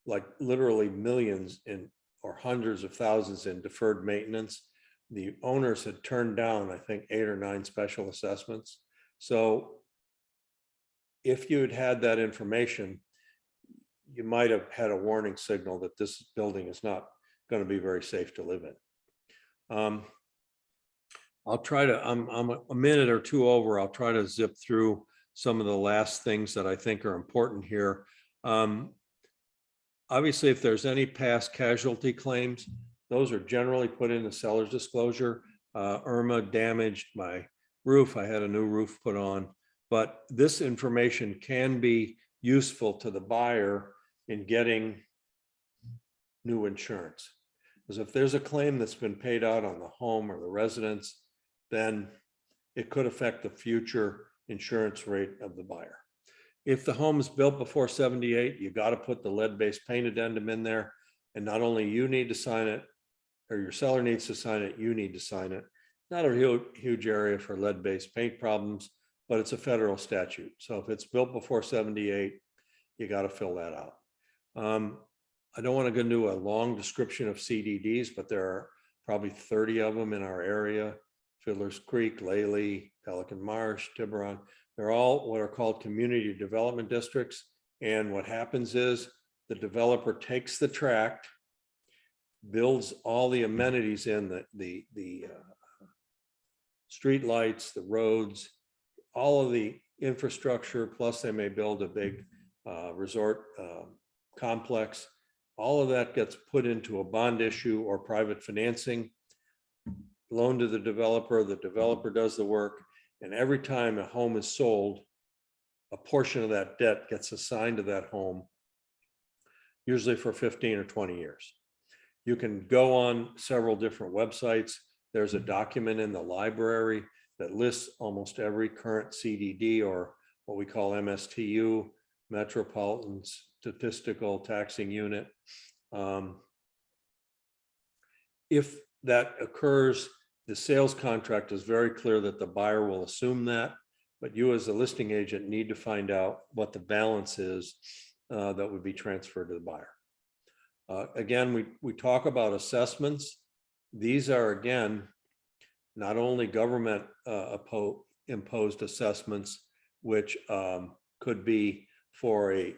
like literally millions in, or hundreds of thousands in deferred maintenance. The owners had turned down, I think, 8 or 9 special assessments. So if you had had that information, you might have had a warning signal that this building is not going to be very safe to live in. I'll try to, I'm a minute or two over. I'll try to zip through some of the last things that I think are important here. Obviously, if there's any past casualty claims, those are generally put in the seller's disclosure. Irma damaged my roof. I had a new roof put on, but this information can be useful to the buyer in getting new insurance. Because if there's a claim that's been paid out on the home or the residence, then it could affect the future insurance rate of the buyer. If the home is built before 78, you got to put the lead-based paint addendum in there. And not only you need to sign it, or your seller needs to sign it, you need to sign it. Not a huge area for lead-based paint problems, but it's a federal statute. So if it's built before 78, you got to fill that out. I don't want to go into a long description of CDDs, but there are probably 30 of them in our area. Fiddler's Creek, Lely, Pelican Marsh, Tiburon. They're all what are called community development districts. And what happens is the developer takes the tract, builds all the amenities in the street lights, the roads, all of the infrastructure, plus they may build a big resort complex. All of that gets put into a bond issue or private financing, loan to the developer does the work. And every time a home is sold, a portion of that debt gets assigned to that home, usually for 15 or 20 years. You can go on several different websites. There's a document in the library that lists almost every current CDD, or what we call MSTU, Metropolitan Statistical Taxing Unit. If that occurs, the sales contract is very clear that the buyer will assume that, but you as a listing agent need to find out what the balance is that would be transferred to the buyer. Again, we talk about assessments. These are, again, not only government imposed assessments, which could be for a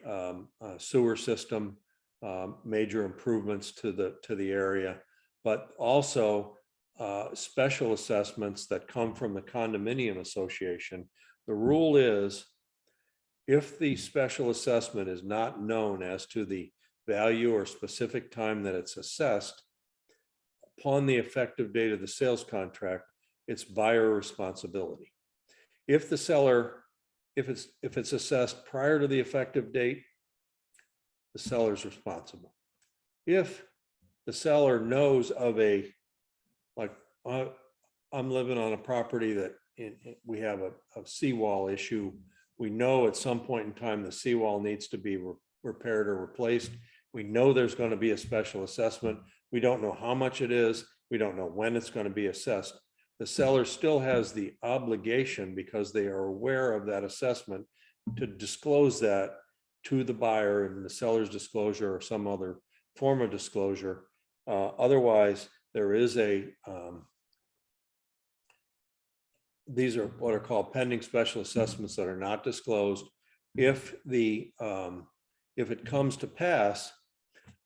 sewer system, major improvements to the area, but also special assessments that come from the condominium association. The rule is, if the special assessment is not known as to the value or specific time that it's assessed, upon the effective date of the sales contract, it's buyer responsibility. If the seller, if it's assessed prior to the effective date, the seller's responsible. If the seller knows of a, like, I'm living on a property that we have a seawall issue. We know at some point in time the seawall needs to be repaired or replaced. We know there's going to be a special assessment. We don't know how much it is. We don't know when it's going to be assessed. The seller still has the obligation, because they are aware of that assessment, to disclose that to the buyer in the seller's disclosure or some other form of disclosure. Otherwise, there is these are what are called pending special assessments that are not disclosed. If it comes to pass,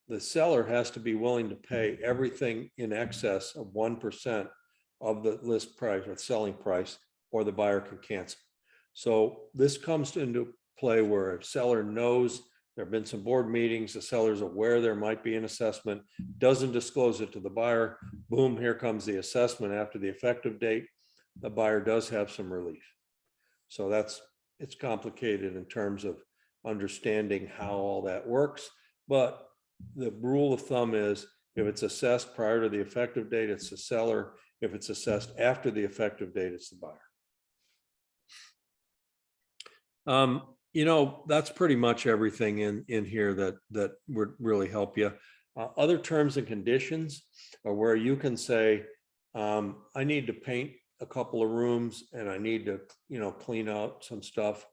the seller has to be willing to pay everything in excess of 1% of the list price or selling price, or the buyer can cancel. So this comes into play where a seller knows there have been some board meetings, the seller's aware there might be an assessment, doesn't disclose it to the buyer. Boom, here comes the assessment after the effective date. The buyer does have some relief. So it's complicated in terms of understanding how all that works. But the rule of thumb is, if it's assessed prior to the effective date, it's the seller. If it's assessed after the effective date, it's the buyer. That's pretty much everything in here that would really help you. Other terms and conditions are where you can say, I need to paint a couple of rooms and I need to, clean out some stuff.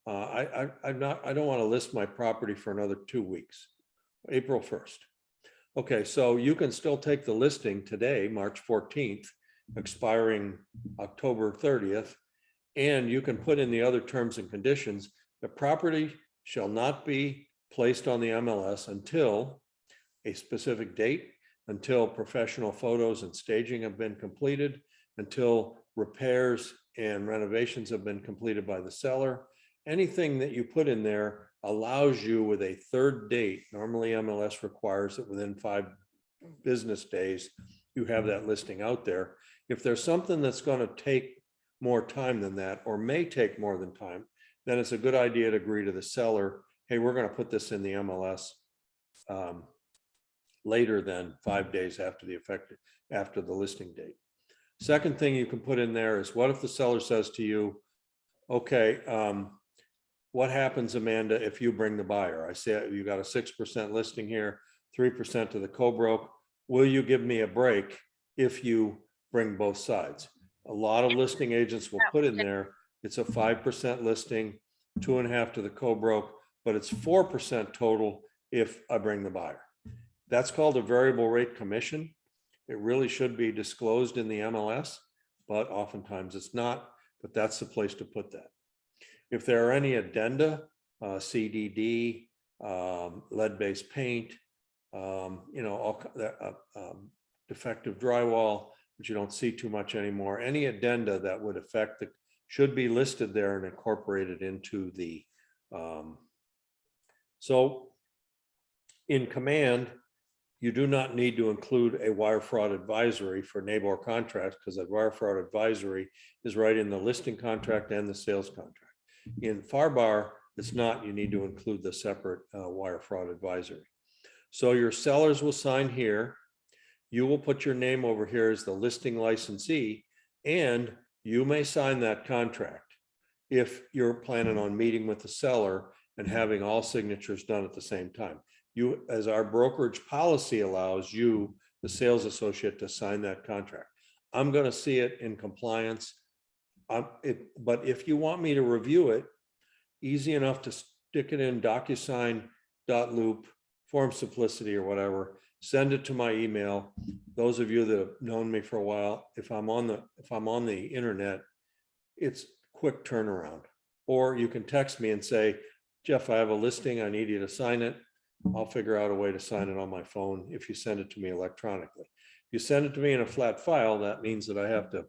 I don't want to list my property for another 2 weeks, April 1st. Okay, so you can still take the listing today, March 14th, expiring October 30th, and you can put in the other terms and conditions. The property shall not be placed on the MLS until a specific date, until professional photos and staging have been completed, until repairs and renovations have been completed by the seller. Anything that you put in there allows you, with a third date, normally MLS requires that within 5 business days, you have that listing out there. If there's something that's going to take more time than that, or may take more than time, then it's a good idea to agree to the seller, hey, we're going to put this in the MLS later than 5 days after the listing date. Second thing you can put in there is, what if the seller says to you, okay, what happens, Amanda, if you bring the buyer? I say you got a 6% listing here, 3% to the co-broke. Will you give me a break if you bring both sides? A lot of listing agents will put in there, it's a 5% listing, 2.5 to the co-broke, but it's 4% total if I bring the buyer. That's called a variable rate commission. It really should be disclosed in the MLS, but oftentimes it's not, but that's the place to put that. If there are any addenda, CDD, lead-based paint, defective drywall, which you don't see too much anymore, any addenda that would affect should be listed there and incorporated into the, so in command, you do not need to include a wire fraud advisory for NABOR contracts, because that wire fraud advisory is right in the listing contract and the sales contract. In FARBAR, it's not, you need to include the separate wire fraud advisory. So your sellers will sign here. You will put your name over here as the listing licensee, and you may sign that contract if you're planning on meeting with the seller and having all signatures done at the same time. You, as our brokerage policy allows you, the sales associate, to sign that contract. I'm going to see it in compliance. But if you want me to review it, easy enough to stick it in DocuSign.loop, Form Simplicity or whatever, send it to my email. Those of you that have known me for a while, if I'm on the internet, it's quick turnaround. Or you can text me and say, Jeff, I have a listing, I need you to sign it. I'll figure out a way to sign it on my phone if you send it to me electronically. If you send it to me in a flat file, that means that I have to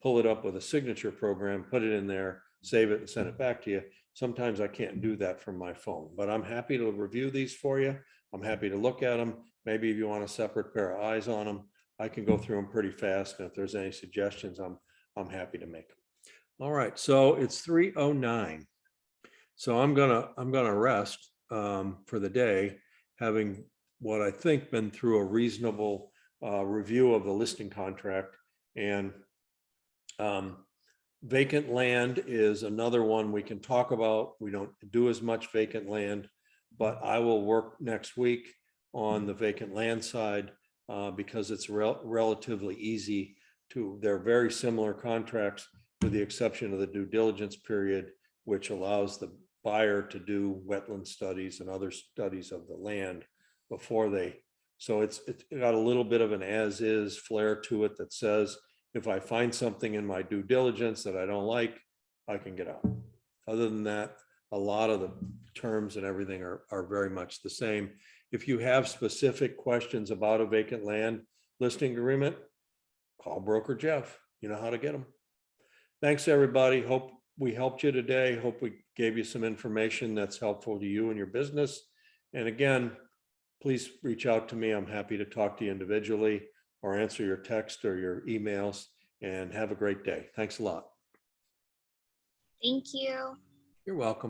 pull it up with a signature program, put it in there, save it and send it back to you. Sometimes I can't do that from my phone, but I'm happy to review these for you. I'm happy to look at them. Maybe if you want a separate pair of eyes on them, I can go through them pretty fast. And if there's any suggestions, I'm happy to make them. All right, so it's 3:09. So I'm gonna rest for the day, having what I think been through a reasonable review of the listing contract. And vacant land is another one we can talk about. We don't do as much vacant land, but I will work next week on the vacant land side because it's relatively easy to, they're very similar contracts with the exception of the due diligence period, which allows the buyer to do wetland studies and other studies of the land before they, so it's got a little bit of an as is flair to it that says, if I find something in my due diligence that I don't like, I can get out. Other than that, a lot of the terms and everything are very much the same. If you have specific questions about a vacant land listing agreement, call broker Jeff. You know how to get them. Thanks, everybody. Hope we helped you today. Hope we gave you some information that's helpful to you and your business. And again, please reach out to me. I'm happy to talk to you individually or answer your text or your emails, and have a great day. Thanks a lot. Thank you. You're welcome.